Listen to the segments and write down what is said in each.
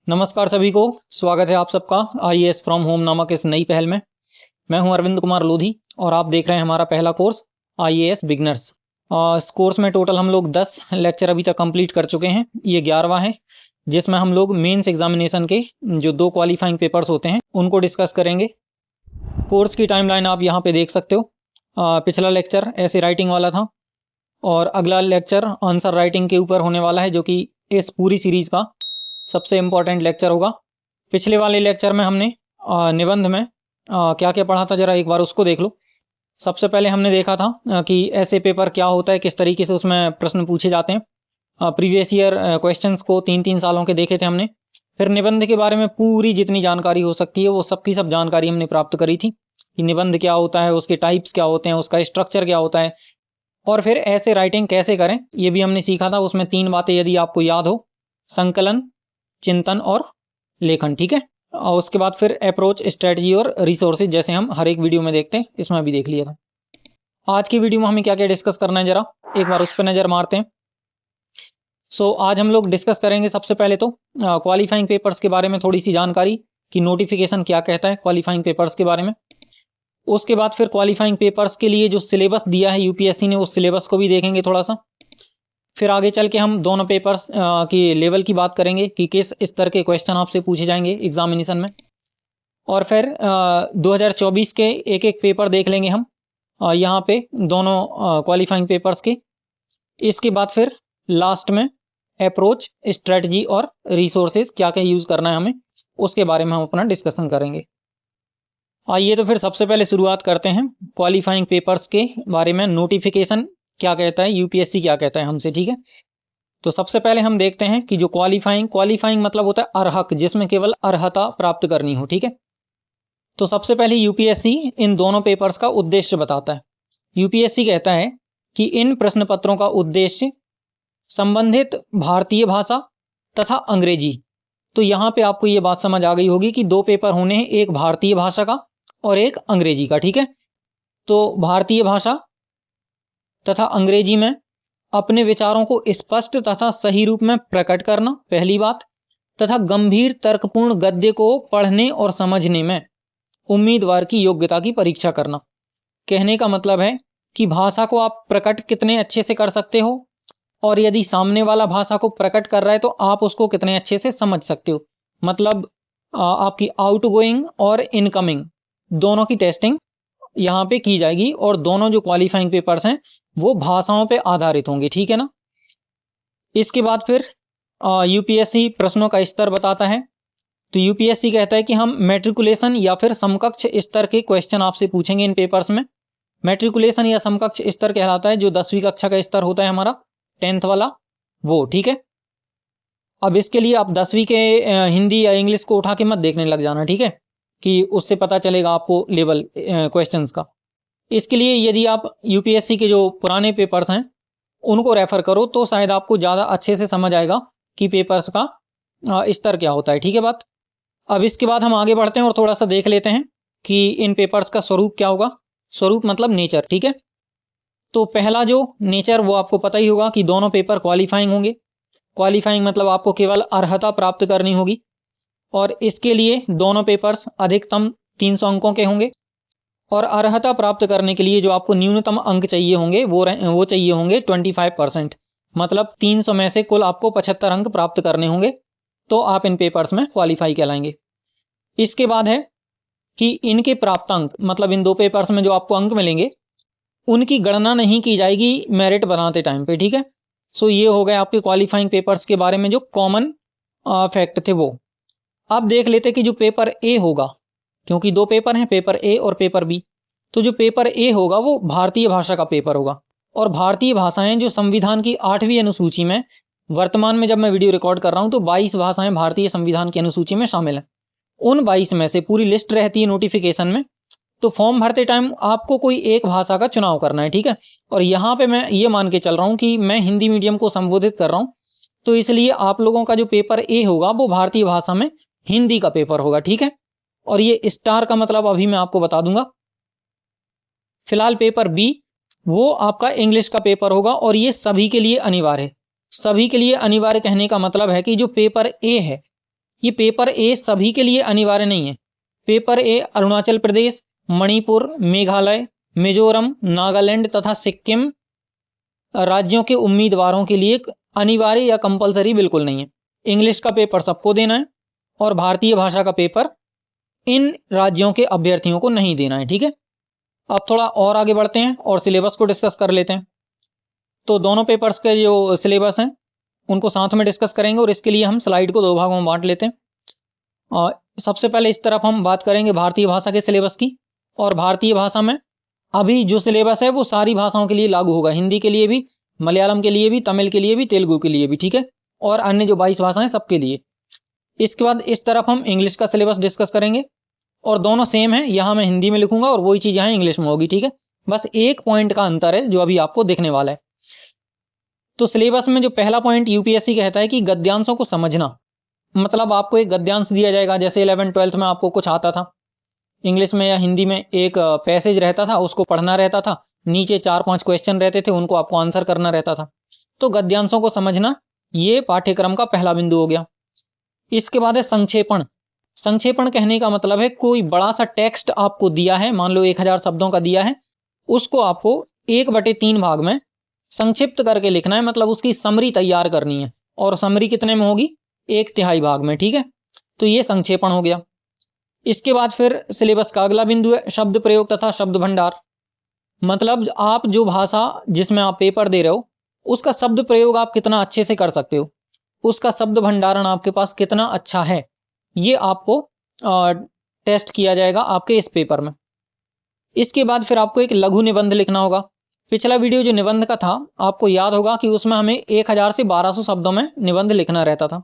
नमस्कार सभी को। स्वागत है आप सबका आईएएस फ्रॉम होम नामक इस नई पहल में। मैं हूं अरविंद कुमार लोधी और आप देख रहे हैं हमारा पहला कोर्स आईएएस बिगनर्स। इस कोर्स में टोटल हम लोग 10 लेक्चर अभी तक कंप्लीट कर चुके हैं। ये 11वां है जिसमें हम लोग मेंस एग्जामिनेशन के जो 2 क्वालिफाइंग पेपर्स होते हैं उनको डिस्कस करेंगे। कोर्स की टाइमलाइन आप यहाँ पे देख सकते हो। पिछला लेक्चर ऐसे राइटिंग वाला था और अगला लेक्चर आंसर राइटिंग के ऊपर होने वाला है, जो कि इस पूरी सीरीज का सबसे इम्पोर्टेंट लेक्चर होगा। पिछले वाले लेक्चर में हमने निबंध में क्या क्या पढ़ा था, जरा एक बार उसको देख लो। सबसे पहले हमने देखा था कि ऐसे पेपर क्या होता है, किस तरीके से उसमें प्रश्न पूछे जाते हैं। प्रीवियस ईयर क्वेश्चंस को 3-3 सालों के देखे थे हमने। फिर निबंध के बारे में पूरी जितनी जानकारी हो सकती है वो सबकी सब जानकारी हमने प्राप्त करी थी कि निबंध क्या होता है, उसके टाइप्स क्या होते हैं, उसका स्ट्रक्चर क्या होता है और फिर ऐसे राइटिंग कैसे करें ये भी हमने सीखा था। उसमें 3 बातें यदि आपको याद हो: संकलन, चिंतन और लेखन। ठीक है। और उसके बाद फिर अप्रोच, स्ट्रेटजी और रिसोर्सेज, जैसे हम हर एक वीडियो में देखते हैं, इसमें भी देख लिया था। आज की वीडियो में हमें क्या क्या डिस्कस करना है, जरा एक बार उस पर नजर मारते हैं। आज हम लोग डिस्कस करेंगे सबसे पहले तो क्वालिफाइंग पेपर्स के बारे में थोड़ी सी जानकारी कि नोटिफिकेशन क्या कहता है क्वालिफाइंग पेपर्स के बारे में। उसके बाद फिर क्वालिफाइंग पेपर्स के लिए जो सिलेबस दिया है यूपीएससी ने, उस सिलेबस को भी देखेंगे थोड़ा सा। फिर आगे चल के हम दोनों पेपर्स की लेवल की बात करेंगे कि किस स्तर के क्वेश्चन आपसे पूछे जाएंगे एग्जामिनेशन में। और फिर 2024 के एक एक पेपर देख लेंगे हम यहाँ पे दोनों क्वालिफाइंग पेपर्स के। इसके बाद फिर लास्ट में अप्रोच, स्ट्रेटजी और रिसोर्सेज क्या क्या यूज़ करना है हमें, उसके बारे में हम अपना डिस्कशन करेंगे। आइए तो फिर सबसे पहले शुरुआत करते हैं क्वालिफाइंग पेपर्स के बारे में। नोटिफिकेशन क्या कहता है, यूपीएससी क्या कहता है हमसे। ठीक है। तो सबसे पहले हम देखते हैं कि जो क्वालिफाइंग मतलब होता है अर्हक, जिसमें केवल अर्हता प्राप्त करनी हो। ठीक है। तो सबसे पहले यूपीएससी इन दोनों पेपर्स का उद्देश्य बताता है। यूपीएससी कहता है कि इन प्रश्न पत्रों का उद्देश्य संबंधित भारतीय भाषा तथा अंग्रेजी। तो यहाँ पे आपको ये बात समझ आ गई होगी कि 2 पेपर होने हैं, एक भारतीय भाषा का और एक अंग्रेजी का। ठीक है। तो भारतीय भाषा तथा अंग्रेजी में अपने विचारों को स्पष्ट तथा सही रूप में प्रकट करना, पहली बात, तथा गंभीर तर्कपूर्ण गद्य को पढ़ने और समझने में उम्मीदवार की योग्यता की परीक्षा करना। कहने का मतलब है कि भाषा को आप प्रकट कितने अच्छे से कर सकते हो और यदि सामने वाला भाषा को प्रकट कर रहा है तो आप उसको कितने अच्छे से समझ सकते हो। मतलब आपकी आउटगोइंग और इनकमिंग दोनों की टेस्टिंग यहाँ पे की जाएगी और दोनों जो क्वालिफाइंग पेपर्स हैं वो भाषाओं पे आधारित होंगे। ठीक है ना। इसके बाद फिर यूपीएससी प्रश्नों का स्तर बताता है। तो यूपीएससी कहता है कि हम मैट्रिकुलेशन या फिर समकक्ष स्तर के क्वेश्चन आपसे पूछेंगे इन पेपर्स में। मैट्रिकुलेशन या समकक्ष स्तर कहलाता है जो 10वीं कक्षा का स्तर होता है हमारा, 10th वाला वो। ठीक है। अब इसके लिए आप 10वीं के हिंदी या इंग्लिश को उठा के मत देखने लग जाना। ठीक है, कि उससे पता चलेगा आपको लेवल क्वेश्चंस का। इसके लिए यदि आप यूपीएससी के जो पुराने पेपर्स हैं उनको रेफर करो तो शायद आपको ज़्यादा अच्छे से समझ आएगा कि पेपर्स का स्तर क्या होता है। ठीक है बात। अब इसके बाद हम आगे बढ़ते हैं और थोड़ा सा देख लेते हैं कि इन पेपर्स का स्वरूप क्या होगा। स्वरूप मतलब नेचर। ठीक है। तो पहला जो नेचर वो आपको पता ही होगा कि दोनों पेपर क्वालिफाइंग होंगे। क्वालिफाइंग मतलब आपको केवल अर्हता प्राप्त करनी होगी और इसके लिए दोनों पेपर्स अधिकतम 300 अंकों के होंगे और अर्हता प्राप्त करने के लिए जो आपको न्यूनतम अंक चाहिए होंगे वो चाहिए होंगे 25%। मतलब 300 में से कुल आपको 75 अंक प्राप्त करने होंगे तो आप इन पेपर्स में क्वालिफाई कहलाएंगे। इसके बाद है कि इनके प्राप्तांक, मतलब इन 2 पेपर्स में जो आपको अंक मिलेंगे उनकी गणना नहीं की जाएगी मेरिट बनाते टाइम पे। ठीक है। सो ये हो गए आपके क्वालिफाइंग पेपर्स के बारे में जो कॉमन फैक्ट थे वो। आप देख लेते कि जो पेपर ए होगा, क्योंकि 2 पेपर हैं, पेपर ए और पेपर बी, तो जो पेपर ए होगा वो भारतीय भाषा का पेपर होगा। और भारतीय भाषाएं जो संविधान की 8वीं अनुसूची में, वर्तमान में जब मैं वीडियो रिकॉर्ड कर रहा हूं तो 22 भाषाएं भारतीय संविधान की अनुसूची में शामिल हैं। उन 22 में से पूरी लिस्ट रहती है नोटिफिकेशन में। तो फॉर्म भरते टाइम आपको कोई एक भाषा का चुनाव करना है। ठीक है। और यहाँ पे मैं ये मान के चल रहा हूँ कि मैं हिंदी मीडियम को संबोधित कर रहा हूँ, तो इसलिए आप लोगों का जो पेपर ए होगा वो भारतीय भाषा में हिंदी का पेपर होगा। ठीक है। और ये स्टार का मतलब अभी मैं आपको बता दूंगा। फिलहाल पेपर बी वो आपका इंग्लिश का पेपर होगा और ये सभी के लिए अनिवार्य है। सभी के लिए अनिवार्य कहने का मतलब है कि जो पेपर ए है ये पेपर ए सभी के लिए अनिवार्य नहीं है। पेपर ए अरुणाचल प्रदेश, मणिपुर, मेघालय, मिजोरम, नागालैंड तथा सिक्किम राज्यों के उम्मीदवारों के लिए अनिवार्य या कंपलसरी बिल्कुल नहीं है। इंग्लिश का पेपर सबको देना है और भारतीय भाषा का पेपर इन राज्यों के अभ्यर्थियों को नहीं देना है। ठीक है, अब थोड़ा और आगे बढ़ते हैं और सिलेबस को डिस्कस कर लेते हैं। तो दोनों पेपर्स के जो सिलेबस हैं उनको साथ में डिस्कस करेंगे और इसके लिए हम स्लाइड को दो भागों में बांट लेते हैं। सबसे पहले इस तरफ हम बात करेंगे भारतीय भाषा के सिलेबस की। और भारतीय भाषा में अभी जो सिलेबस है वो सारी भाषाओं के लिए लागू होगा, हिंदी के लिए भी, मलयालम के लिए भी, तमिल के लिए भी, तेलुगु के लिए भी। ठीक है, और अन्य जो 22 भाषाएं सबके लिए। इसके बाद इस तरफ हम इंग्लिश का सिलेबस डिस्कस करेंगे और दोनों सेम है, यहाँ मैं हिंदी में लिखूंगा और वही चीज़ यहाँ इंग्लिश में होगी। ठीक है, बस एक पॉइंट का अंतर है जो अभी आपको दिखने वाला है। तो सिलेबस में जो पहला पॉइंट यूपीएससी कहता है कि गद्यांशों को समझना, मतलब आपको एक गद्यांश दिया जाएगा। जैसे 11th-12th में आपको कुछ आता था इंग्लिश में या हिंदी में, एक पैसेज रहता था, उसको पढ़ना रहता था, नीचे 4-5 क्वेश्चन रहते थे, उनको आपको आंसर करना रहता था। तो गद्यांशों को समझना ये पाठ्यक्रम का पहला बिंदु हो गया। इसके बाद है संक्षेपण। संक्षेपण कहने का मतलब है कोई बड़ा सा टेक्स्ट आपको दिया है, मान लो 1000 शब्दों का दिया है, उसको आपको 1/3 भाग में संक्षिप्त करके लिखना है, मतलब उसकी समरी तैयार करनी है। और समरी कितने में होगी? 1/3 भाग में। ठीक है, तो ये संक्षेपण हो गया। इसके बाद फिर सिलेबस का अगला बिंदु है शब्द प्रयोग तथा शब्द भंडार। मतलब आप जो भाषा जिसमें आप पेपर दे रहे हो उसका शब्द प्रयोग आप कितना अच्छे से कर सकते हो, उसका शब्द भंडारण आपके पास कितना अच्छा है, ये आपको टेस्ट किया जाएगा आपके इस पेपर में। इसके बाद फिर आपको एक लघु निबंध लिखना होगा। पिछला वीडियो जो निबंध का था आपको याद होगा कि उसमें हमें 1000 से 1200 शब्दों में निबंध लिखना रहता था।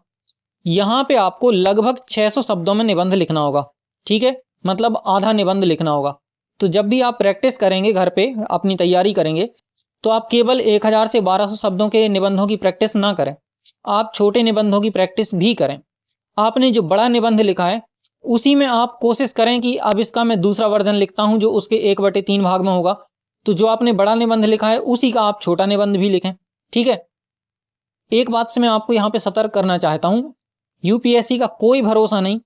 यहाँ पे आपको लगभग 600 शब्दों में निबंध लिखना होगा। ठीक है, मतलब आधा निबंध लिखना होगा। तो जब भी आप प्रैक्टिस करेंगे घर पे, अपनी तैयारी करेंगे, तो आप केवल 1000 से 1200 शब्दों के निबंधों की प्रैक्टिस ना करें, आप छोटे निबंधों की प्रैक्टिस भी करें। आपने जो बड़ा निबंध लिखा है उसी में आप कोशिश करें कि अब इसका मैं दूसरा वर्जन लिखता हूं जो उसके 1/3 भाग में होगा, तो जो आपने बड़ा निबंध लिखा है उसी का आप छोटा निबंध भी लिखें। ठीक है, एक बात से मैं आपको यहाँ पे सतर्क करना चाहता हूं, यूपीएससी का कोई भरोसा नहीं।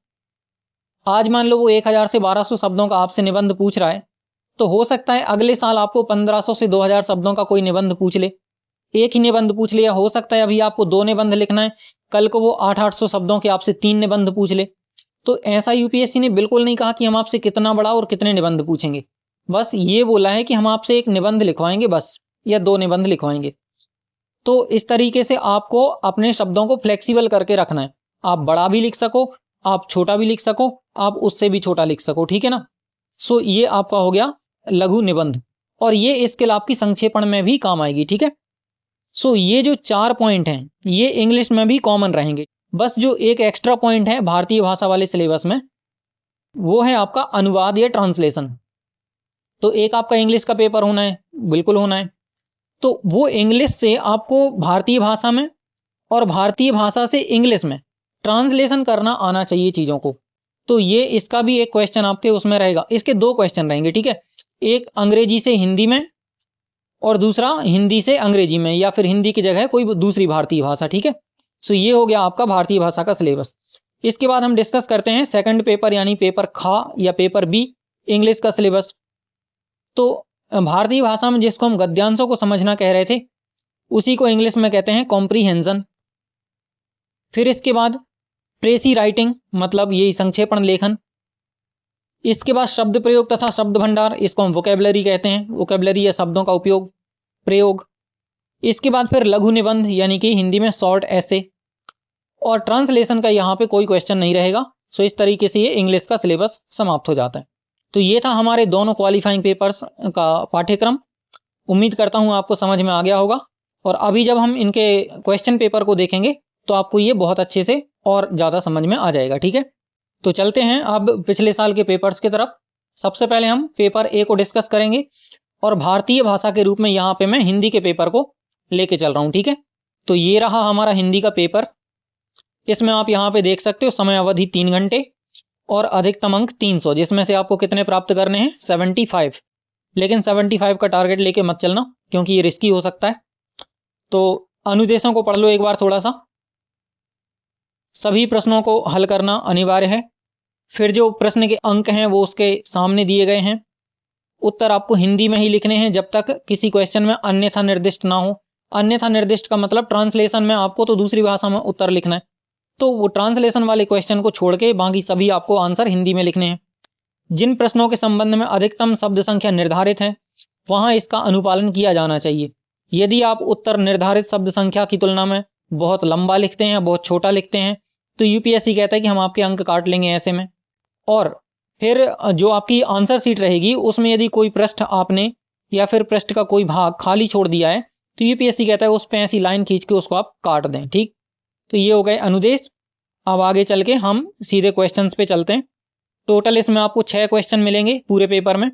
आज मान लो वो 1000 से 1200 शब्दों का आपसे निबंध पूछ रहा है, तो हो सकता है अगले साल आपको 1500 से 2000 शब्दों का कोई निबंध पूछ ले, एक ही निबंध पूछ ले, या हो सकता है अभी आपको 2 निबंध लिखना है, कल को वो 800-800 शब्दों के आपसे 3 निबंध पूछ ले। तो ऐसा यूपीएससी ने बिल्कुल नहीं कहा कि हम आपसे कितना बड़ा और कितने निबंध पूछेंगे, बस ये बोला है कि हम आपसे एक निबंध लिखवाएंगे बस, या 2 निबंध लिखवाएंगे। तो इस तरीके से आपको अपने शब्दों को फ्लेक्सिबल करके रखना है, आप बड़ा भी लिख सको, आप छोटा भी लिख सको, आप उससे भी छोटा लिख सको। ठीक है ना, सो ये आपका हो गया लघु निबंध, और ये स्किल आपकी संक्षेपण में भी काम आएगी। ठीक है, सो ये जो 4 पॉइंट हैं ये इंग्लिश में भी कॉमन रहेंगे। बस जो एक एक्स्ट्रा पॉइंट है भारतीय भाषा वाले सिलेबस में, वो है आपका अनुवाद या ट्रांसलेशन। तो एक आपका इंग्लिश का पेपर होना है, बिल्कुल होना है, तो वो इंग्लिश से आपको भारतीय भाषा में और भारतीय भाषा से इंग्लिश में ट्रांसलेशन करना आना चाहिए चीज़ों को। तो ये इसका भी एक क्वेश्चन आपके उसमें रहेगा। इसके 2 क्वेश्चन रहेंगे। ठीक है, एक अंग्रेजी से हिंदी में और दूसरा हिंदी से अंग्रेजी में, या फिर हिंदी की जगह कोई दूसरी भारतीय भाषा। ठीक है, सो ये हो गया आपका भारतीय भाषा का सिलेबस। इसके बाद हम डिस्कस करते हैं सेकंड पेपर यानी पेपर खा या पेपर बी, इंग्लिश का सिलेबस। तो भारतीय भाषा में जिसको हम गद्यांशों को समझना कह रहे थे उसी को इंग्लिश में कहते हैं कॉम्प्रीहेंशन। फिर इसके बाद प्रेसी राइटिंग, मतलब यही संक्षेपण लेखन। इसके बाद शब्द प्रयोग तथा शब्द भंडार, इसको हम वोकेबलरी कहते हैं, वोकेबलरी या शब्दों का उपयोग, प्रयोग। इसके बाद फिर लघु निबंध यानी कि हिंदी में शॉर्ट ऐसे, और ट्रांसलेशन का यहाँ पे कोई क्वेश्चन नहीं रहेगा। सो इस तरीके से ये इंग्लिश का सिलेबस समाप्त हो जाता है। तो ये था हमारे दोनों क्वालिफाइंग पेपर्स का पाठ्यक्रम। उम्मीद करता हूँ आपको समझ में आ गया होगा, और अभी जब हम इनके क्वेश्चन पेपर को देखेंगे तो आपको ये बहुत अच्छे से और ज़्यादा समझ में आ जाएगा। ठीक है, तो चलते हैं अब पिछले साल के पेपर्स की तरफ। सबसे पहले हम पेपर ए को डिस्कस करेंगे, और भारतीय भाषा के रूप में यहाँ पे मैं हिंदी के पेपर को लेके चल रहा हूँ। ठीक है, तो ये रहा हमारा हिंदी का पेपर। इसमें आप यहाँ पे देख सकते हो समय अवधि 3 घंटे और अधिकतम अंक 300, जिसमें से आपको कितने प्राप्त करने हैं? 75। लेकिन 75 का टारगेट लेके मत चलना क्योंकि ये रिस्की हो सकता है। तो अनुदेशों को पढ़ लो एक बार थोड़ा सा। सभी प्रश्नों को हल करना अनिवार्य है। फिर जो प्रश्न के अंक हैं वो उसके सामने दिए गए हैं। उत्तर आपको हिंदी में ही लिखने हैं जब तक किसी क्वेश्चन में अन्यथा निर्दिष्ट ना हो। अन्यथा निर्दिष्ट का मतलब ट्रांसलेशन में आपको तो दूसरी भाषा में उत्तर लिखना है, तो वो ट्रांसलेशन वाले क्वेश्चन को छोड़ के बाकी सभी आपको आंसर हिंदी में लिखने हैं। जिन प्रश्नों के संबंध में अधिकतम शब्द संख्या निर्धारित है वहां इसका अनुपालन किया जाना चाहिए। यदि आप उत्तर निर्धारित शब्द संख्या की तुलना में बहुत लंबा लिखते हैं, बहुत छोटा लिखते हैं, तो यूपीएससी कहता है कि हम आपके अंक काट लेंगे ऐसे में। और फिर जो आपकी आंसर शीट रहेगी उसमें यदि कोई पृष्ठ आपने या फिर पृष्ठ का कोई भाग खाली छोड़ दिया है तो यूपीएससी कहता है उस पे ऐसी लाइन खींच के उसको आप काट दें। ठीक, तो ये हो गए अनुदेश। अब आगे चल के हम सीधे क्वेश्चंस पे चलते हैं। टोटल इसमें आपको 6 क्वेश्चन मिलेंगे पूरे पेपर में।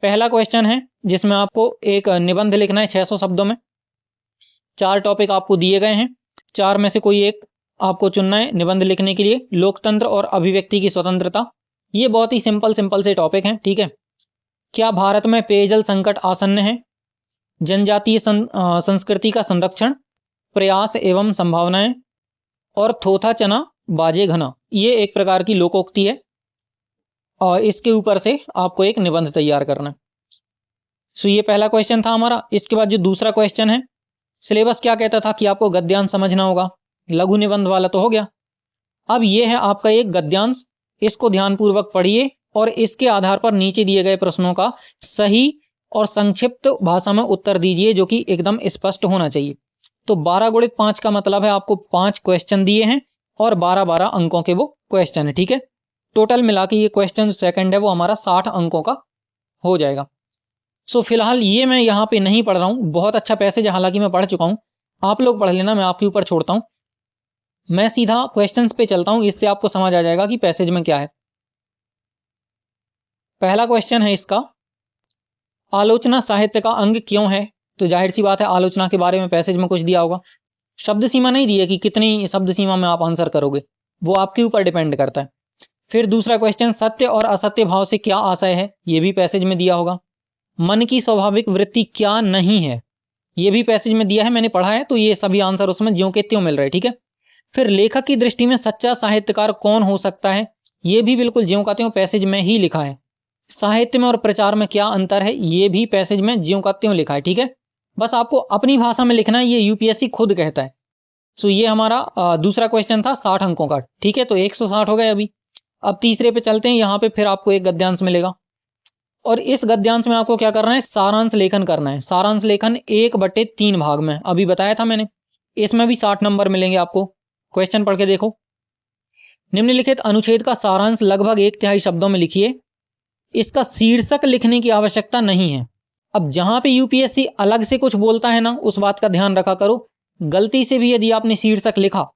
पहला क्वेश्चन है जिसमें आपको एक निबंध लिखना है 600 शब्दों में। 4 टॉपिक आपको दिए गए हैं, 4 में से कोई एक आपको चुनना है निबंध लिखने के लिए। लोकतंत्र और अभिव्यक्ति की स्वतंत्रता, ये बहुत ही सिंपल से टॉपिक हैं। ठीक है, क्या भारत में पेयजल संकट आसन्न है? जनजातीय संस्कृति का संरक्षण, प्रयास एवं संभावनाएं, और थोथा चना बाजे घना, ये एक प्रकार की लोकोक्ति है और इसके ऊपर से आपको एक निबंध तैयार करना है। सो ये पहला क्वेश्चन था हमारा। इसके बाद जो दूसरा क्वेश्चन है, सिलेबस क्या कहता था कि आपको गद्यांश समझना होगा, लघु निबंध वाला तो हो गया। अब ये है आपका एक गद्यांश, इसको ध्यानपूर्वक पढ़िए और इसके आधार पर नीचे दिए गए प्रश्नों का सही और संक्षिप्त भाषा में उत्तर दीजिए जो कि एकदम स्पष्ट होना चाहिए। तो 12 गुणित 5 का मतलब है आपको 5 क्वेश्चन दिए हैं और 12-12 अंकों के वो क्वेश्चन है। ठीक है, टोटल मिला के ये क्वेश्चन सेकंड है वो हमारा 60 अंकों का हो जाएगा। सो फिलहाल ये मैं यहाँ पे नहीं पढ़ रहा हूँ, बहुत अच्छा पैसेज है, हालांकि मैं पढ़ चुका हूँ, आप लोग पढ़ लेना, मैं आपके ऊपर छोड़ता हूँ। मैं सीधा क्वेश्चंस पे चलता हूँ, इससे आपको समझ आ जाएगा कि पैसेज में क्या है। पहला क्वेश्चन है इसका, आलोचना साहित्य का अंग क्यों है? तो जाहिर सी बात है आलोचना के बारे में पैसेज में कुछ दिया होगा। शब्द सीमा नहीं दी है कि कितनी शब्द सीमा में आप आंसर करोगे, वो आपके ऊपर डिपेंड करता है। फिर दूसरा क्वेश्चन, सत्य और असत्य भाव से क्या आशय है? ये भी पैसेज में दिया होगा। मन की स्वाभाविक वृत्ति क्या नहीं है? ये भी पैसेज में दिया है, मैंने पढ़ा है, तो ये सभी आंसर उसमें ज्यों के त्यों मिल रहे हैं। ठीक है, फिर लेखक की दृष्टि में सच्चा साहित्यकार कौन हो सकता है? ये भी बिल्कुल ज्यों का त्यों पैसेज में ही लिखा है। साहित्य में और प्रचार में क्या अंतर है? ये भी पैसेज में ज्यों का त्यों लिखा है। ठीक है, बस आपको अपनी भाषा में लिखना है, ये यूपीएससी खुद कहता है। सो ये हमारा दूसरा क्वेश्चन था 60 अंकों का। ठीक है, तो 160 हो गए अभी। अब तीसरे पे चलते हैं, यहाँ पे फिर आपको एक गद्यांश मिलेगा और इस गद्यांश में आपको क्या करना है, सारांश लेखन करना है। सारांश लेखन 1/3 भाग में, अभी बताया था मैंने। इसमें भी 60 नंबर मिलेंगे आपको। क्वेश्चन पढ़ के देखो, निम्नलिखित अनुच्छेद का सारांश लगभग 1/3 शब्दों में लिखिए। इसका शीर्षक लिखने की आवश्यकता नहीं है। अब जहां पे यूपीएससी अलग से कुछ बोलता है ना, उस बात का ध्यान रखा करो। गलती से भी यदि आपने शीर्षक लिखा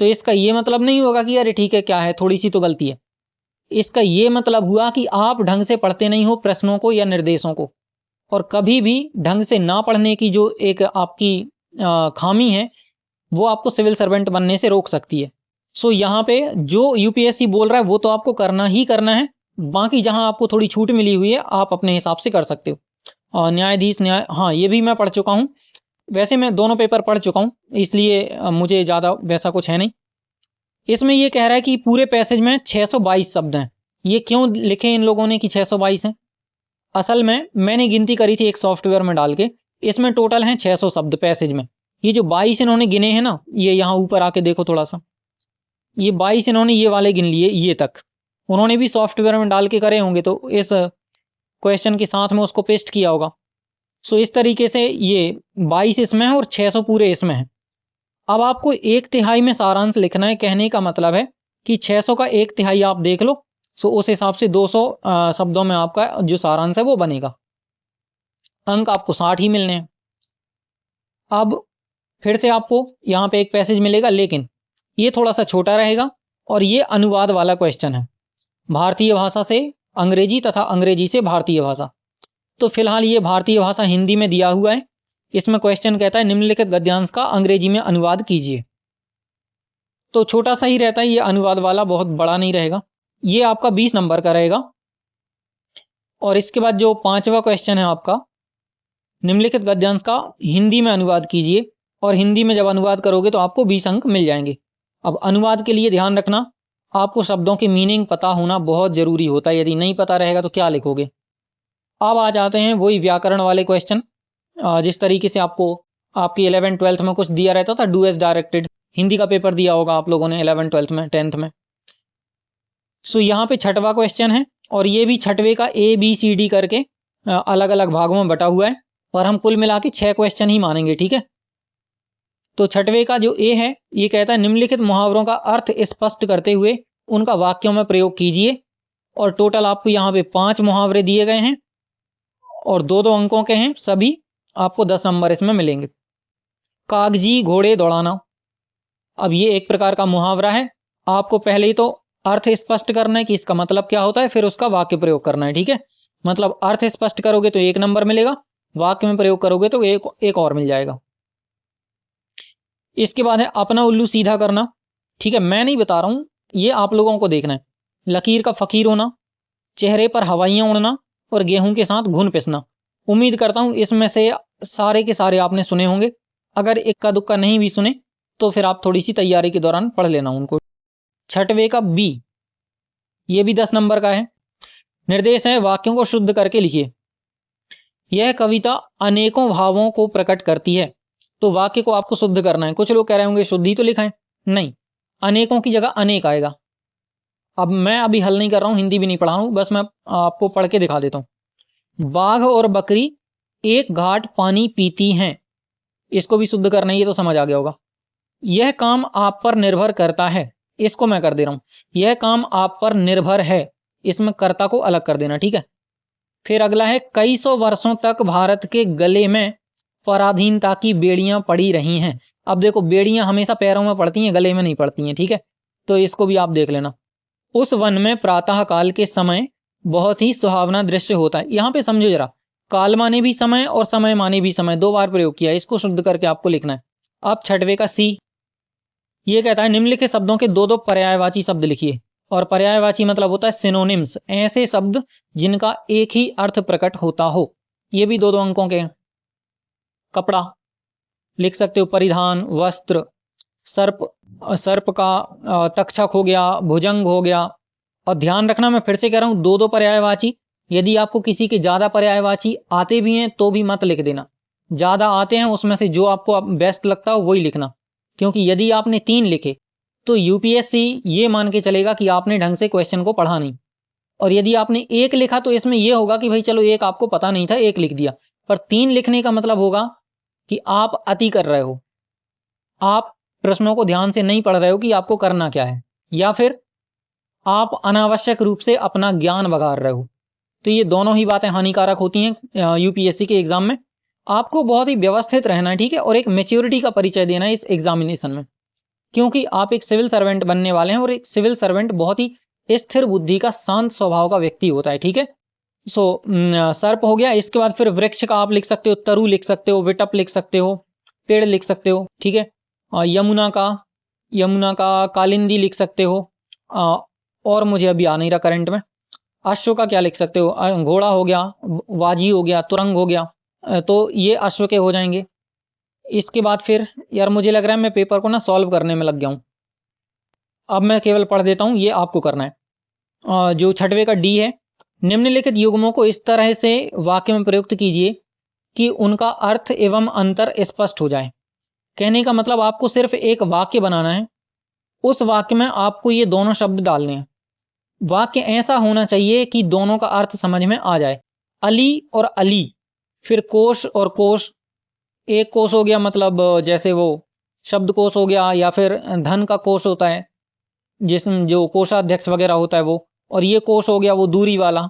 तो इसका ये मतलब नहीं होगा कि अरे ठीक है क्या है, थोड़ी सी तो गलती है। इसका ये मतलब हुआ कि आप ढंग से पढ़ते नहीं हो प्रश्नों को या निर्देशों को, और कभी भी ढंग से ना पढ़ने की जो एक आपकी खामी है वो आपको सिविल सर्वेंट बनने से रोक सकती है। सो यहाँ पे जो यूपीएससी बोल रहा है वो तो आपको करना ही करना है, बाकी जहां आपको थोड़ी छूट मिली हुई है आप अपने हिसाब से कर सकते हो। और न्यायाधीश हाँ, ये भी मैं पढ़ चुका हूँ। वैसे मैं दोनों पेपर पढ़ चुका हूँ, इसलिए मुझे ज़्यादा वैसा कुछ है नहीं। इसमें ये कह रहा है कि पूरे पैसेज में 622 शब्द हैं। ये क्यों लिखे इन लोगों ने कि 622 हैं? असल में मैंने गिनती करी थी एक सॉफ्टवेयर में डाल के, इसमें टोटल हैं 600 शब्द पैसेज में। ये जो 22 इन्होंने गिने हैं ना, ये यहाँ ऊपर आके देखो थोड़ा सा, ये 22 इन्होंने ये वाले गिन लिए, ये तक उन्होंने भी सॉफ्टवेयर में डाल के करे होंगे, तो इस क्वेश्चन के साथ में उसको पेस्ट किया होगा। सो इस तरीके से ये 22 इसमें है और 600 पूरे इसमें है। अब आपको 1/3 में सारांश लिखना है। कहने का मतलब है कि 600 का 1/3 आप देख लो, सो उस हिसाब से 200 शब्दों में आपका जो सारांश है वो बनेगा। अंक आपको 60 ही मिलने हैं। अब फिर से आपको यहाँ पे एक पैसेज मिलेगा, लेकिन ये थोड़ा सा छोटा रहेगा और ये अनुवाद वाला क्वेश्चन है, भारतीय भाषा से अंग्रेजी तथा अंग्रेजी से भारतीय भाषा। तो फिलहाल ये भारतीय भाषा हिंदी में दिया हुआ है। इसमें क्वेश्चन कहता है निम्नलिखित गद्यांश का अंग्रेजी में अनुवाद कीजिए। तो छोटा सा ही रहता है ये अनुवाद वाला, बहुत बड़ा नहीं रहेगा। ये आपका 20 नंबर का रहेगा। और इसके बाद जो 5वां क्वेश्चन है आपका, निम्नलिखित गद्यांश का हिंदी में अनुवाद कीजिए, और हिंदी में जब अनुवाद करोगे तो आपको 20 अंक मिल जाएंगे। अब अनुवाद के लिए ध्यान रखना, आपको शब्दों की मीनिंग पता होना बहुत जरूरी होता है, यदि नहीं पता रहेगा तो क्या लिखोगे। अब आ जाते हैं वही व्याकरण वाले क्वेश्चन। जिस तरीके से आपको आपकी 11th-12th में कुछ दिया रहता था, डू एज डायरेक्टेड, हिंदी का पेपर दिया होगा आप लोगों ने 11th-12th में, 10th में। सो यहाँ पे छठवां क्वेश्चन है, और ये भी छठवे का ABCD करके अलग अलग भागों में बटा हुआ है, और हम कुल मिला के 6 क्वेश्चन ही मानेंगे, ठीक है। तो छठवे का जो ए है, ये कहता है निम्नलिखित मुहावरों का अर्थ स्पष्ट करते हुए उनका वाक्यों में प्रयोग कीजिए। और टोटल आपको यहाँ पे 5 मुहावरे दिए गए हैं, और 2-2 अंकों के हैं, सभी आपको 10 नंबर इसमें मिलेंगे। कागजी घोड़े दौड़ाना, अब ये एक प्रकार का मुहावरा है। आपको पहले ही तो अर्थ स्पष्ट करना है कि इसका मतलब क्या होता है, फिर उसका वाक्य प्रयोग करना है, ठीक है। मतलब अर्थ स्पष्ट करोगे तो 1 नंबर मिलेगा, वाक्य में प्रयोग करोगे तो एक और मिल जाएगा। इसके बाद है अपना उल्लू सीधा करना, ठीक है। मैं नहीं बता रहा हूं, ये आप लोगों को देखना है। लकीर का फकीर होना, चेहरे पर हवाइयां उड़ना, और गेहूं के साथ घुन पिसना। उम्मीद करता हूं इसमें से सारे के सारे आपने सुने होंगे। अगर इक्का दुक्का नहीं भी सुने तो फिर आप थोड़ी सी तैयारी के दौरान पढ़ लेना उनको। छठवे का बी, ये भी 10 नंबर का है। निर्देश है वाक्यों को शुद्ध करके लिखिए। यह कविता अनेकों भावों को प्रकट करती है। तो वाक्य को आपको शुद्ध करना है। कुछ लोग कह रहे होंगे शुद्ध ही तो लिखा है, नहीं, अनेकों की जगह अनेक आएगा। अब मैं अभी हल नहीं कर रहा हूं, हिंदी भी नहीं पढ़ा हूं, बस मैं आपको पढ़ के दिखा देता हूं। बाघ और बकरी एक घाट पानी पीती हैं, इसको भी शुद्ध करना है, ये तो समझ आ गया होगा। यह काम आप पर निर्भर करता है, इसको मैं कर दे रहा हूं, यह काम आप पर निर्भर है, इसमें कर्ता को अलग कर देना, ठीक है। फिर अगला है कई सौ वर्षों तक भारत के गले में पराधीनता की बेड़ियां पड़ी रही हैं। अब देखो, बेड़ियां हमेशा पैरों में पड़ती हैं, गले में नहीं पड़ती हैं, ठीक है। तो इसको भी आप देख लेना। उस वन में प्रातः काल के समय बहुत ही सुहावना दृश्य होता है। यहां पे समझो जरा, काल माने भी समय और समय माने भी समय, 2 बार प्रयोग किया है, इसको शुद्ध करके आपको लिखना है। अब छठवे का सी, ये कहता है निम्नलिखित शब्दों के 2-2 पर्यायवाची शब्द लिखिए। और पर्यायवाची मतलब होता है सिनोनिम्स, ऐसे शब्द जिनका एक ही अर्थ प्रकट होता हो। ये भी 2-2 अंकों के हैं। कपड़ा लिख सकते हो, परिधान, वस्त्र, सर्प, सर्प का तक्षक हो गया, भुजंग हो गया। और ध्यान रखना, मैं फिर से कह रहा हूं, 2-2 पर्यायवाची। यदि आपको किसी के ज्यादा पर्यायवाची आते भी हैं तो भी मत लिख देना। ज्यादा आते हैं उसमें से जो आपको बेस्ट लगता हो वही लिखना, क्योंकि यदि आपने 3 लिखे तो यूपीएससी ये मान के चलेगा कि आपने ढंग से क्वेश्चन को पढ़ा नहीं। और यदि आपने 1 लिखा तो इसमें यह होगा कि भाई चलो 1 आपको पता नहीं था, 1 लिख दिया। पर 3 लिखने का मतलब होगा कि आप अति कर रहे हो, आप प्रश्नों को ध्यान से नहीं पढ़ रहे हो कि आपको करना क्या है, या फिर आप अनावश्यक रूप से अपना ज्ञान बघार रहे हो। तो ये दोनों ही बातें हानिकारक होती हैं यूपीएससी के एग्जाम में। आपको बहुत ही व्यवस्थित रहना है, ठीक है, और एक मैच्योरिटी का परिचय देना है इस एग्जामिनेशन में, क्योंकि आप एक सिविल सर्वेंट बनने वाले हैं, और एक सिविल सर्वेंट बहुत ही स्थिर बुद्धि का, शांत स्वभाव का व्यक्ति होता है, ठीक है। सो सर्प हो गया। इसके बाद फिर वृक्ष का आप लिख सकते हो, तरु लिख सकते हो, विटप लिख सकते हो, पेड़ लिख सकते हो, ठीक है। यमुना का कालिंदी लिख सकते हो। और मुझे अभी आ नहीं रहा करंट में। अश्व का क्या लिख सकते हो, घोड़ा हो गया, वाजी हो गया, तुरंग हो गया। तो ये अश्व के हो जाएंगे। इसके बाद फिर यार मुझे लग रहा है मैं पेपर को ना सॉल्व करने में लग गया हूं, अब मैं केवल पढ़ देता हूं, ये आपको करना है। जो छठवे का डी है, निम्नलिखित युग्मों को इस तरह से वाक्य में प्रयुक्त कीजिए कि उनका अर्थ एवं अंतर स्पष्ट हो जाए। कहने का मतलब आपको सिर्फ एक वाक्य बनाना है, उस वाक्य में आपको ये दोनों शब्द डालने हैं। वाक्य ऐसा होना चाहिए कि दोनों का अर्थ समझ में आ जाए। अली और अली, फिर कोश और कोश। एक कोश हो गया मतलब जैसे वो शब्द कोश हो गया, या फिर धन का कोश होता है जिसमें जो कोषाध्यक्ष वगैरह होता है वो। और ये कोश हो गया वो दूरी वाला,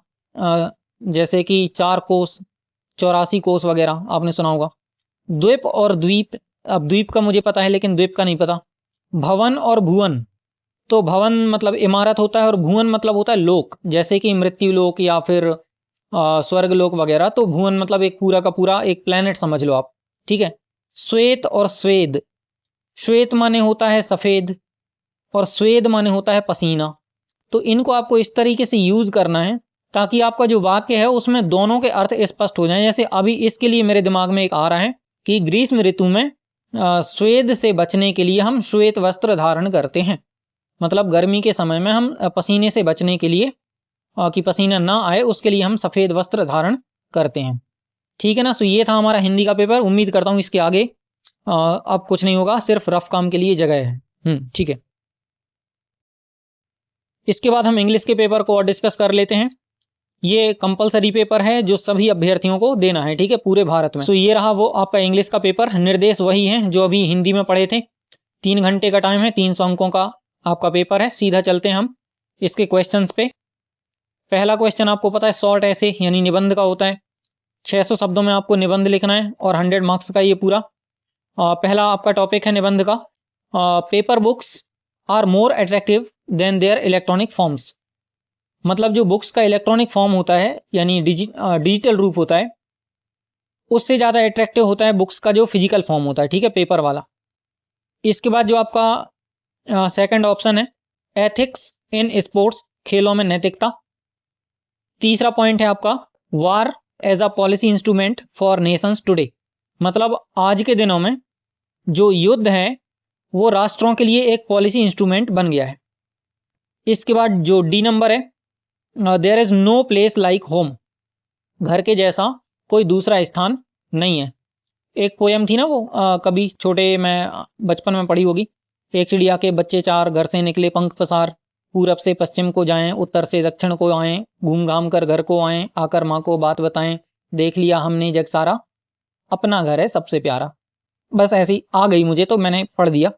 जैसे कि 4 कोश, 84 कोश वगैरह आपने सुना होगा। द्वीप और द्वीप, अब द्वीप का मुझे पता है लेकिन द्वीप का नहीं पता। भवन और भुवन, तो भवन मतलब इमारत होता है, और भुवन मतलब होता है लोक, जैसे कि मृत्यु लोक या फिर स्वर्ग लोक वगैरह। तो भुवन मतलब एक पूरा का पूरा एक प्लेनेट समझ लो आप, ठीक है। श्वेत और स्वेद, श्वेत माने होता है सफेद, और स्वेद माने होता है पसीना। तो इनको आपको इस तरीके से यूज करना है ताकि आपका जो वाक्य है उसमें दोनों के अर्थ स्पष्ट हो जाएं। जैसे अभी इसके लिए मेरे दिमाग में एक आ रहा है कि ग्रीष्म ऋतु में स्वेद से बचने के लिए हम श्वेत वस्त्र धारण करते हैं। मतलब गर्मी के समय में हम पसीने से बचने के लिए कि पसीना ना आए उसके लिए हम सफ़ेद वस्त्र धारण करते हैं। ठीक है ना। सो ये था हमारा हिंदी का पेपर। उम्मीद करता हूँ इसके आगे अब कुछ नहीं होगा, सिर्फ रफ काम के लिए जगह है। ठीक है। इसके बाद हम इंग्लिश के पेपर को और डिस्कस कर लेते हैं। ये कंपलसरी पेपर है जो सभी अभ्यर्थियों को देना है, ठीक है, पूरे भारत में। सो ये रहा वो आपका इंग्लिश का पेपर। निर्देश वही है जो अभी हिंदी में पढ़े थे। 3 घंटे का टाइम है, 300 अंकों का आपका पेपर है। सीधा चलते हैं हम इसके क्वेश्चंस पे। पहला क्वेश्चन आपको पता है शॉर्ट ऐसे यानी निबंध का होता है। 600 शब्दों में आपको निबंध लिखना है और 100 मार्क्स का ये पूरा। पहला आपका टॉपिक है निबंध का, paper books are more attractive than their electronic forms. मतलब जो बुक्स का इलेक्ट्रॉनिक फॉर्म होता है यानी डिजिटल रूप होता है, उससे ज़्यादा अट्रैक्टिव होता है बुक्स का जो फिजिकल फॉर्म होता है, ठीक है, पेपर वाला। इसके बाद जो आपका सेकंड ऑप्शन है एथिक्स इन स्पोर्ट्स, खेलों में नैतिकता। तीसरा पॉइंट है आपका war as a policy instrument for nations today. मतलब आज के दिनों में जो युद्ध है वो राष्ट्रों के लिए एक पॉलिसी इंस्ट्रूमेंट बन गया है। इसके बाद जो डी नंबर है there is no place like home. घर के जैसा कोई दूसरा स्थान नहीं है। एक पोयम थी ना वो कभी छोटे में बचपन में पढ़ी होगी। एक चिड़िया के बच्चे 4 घर से निकले पंख पसार, पूरब से पश्चिम को जाएं, उत्तर से दक्षिण को आएं, घूम घाम कर घर को आएं, आकर माँ को बात बताएं, देख लिया हमने जग सारा, अपना घर है सबसे प्यारा। बस ऐसी आ गई मुझे तो मैंने पढ़ दिया।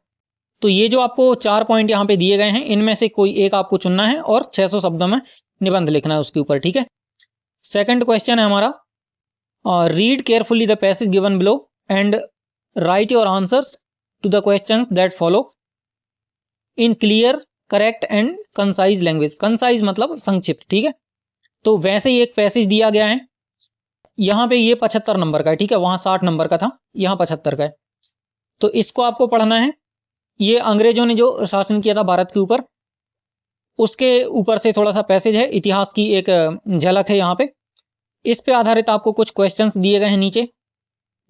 तो ये जो आपको 4 पॉइंट यहाँ पे दिए गए हैं इनमें से कोई एक आपको चुनना है और 600 शब्दों में निबंध लिखना है उसके ऊपर, ठीक है। सेकंड क्वेश्चन है हमारा read carefully the passage given below and write your answers to the questions that follow in clear correct and concise language. Concise मतलब संक्षिप्त, ठीक है। तो वैसे ही एक पैसेज दिया गया है यहाँ पे, ये 75 नंबर का है, ठीक है, वहां 60 नंबर का था, यहाँ 75 का है। तो इसको आपको पढ़ना है। ये अंग्रेजों ने जो शासन किया था भारत के ऊपर, उसके ऊपर से थोड़ा सा पैसेज है, इतिहास की एक झलक है यहाँ पे। इस पे आधारित आपको कुछ क्वेश्चंस दिए गए हैं नीचे।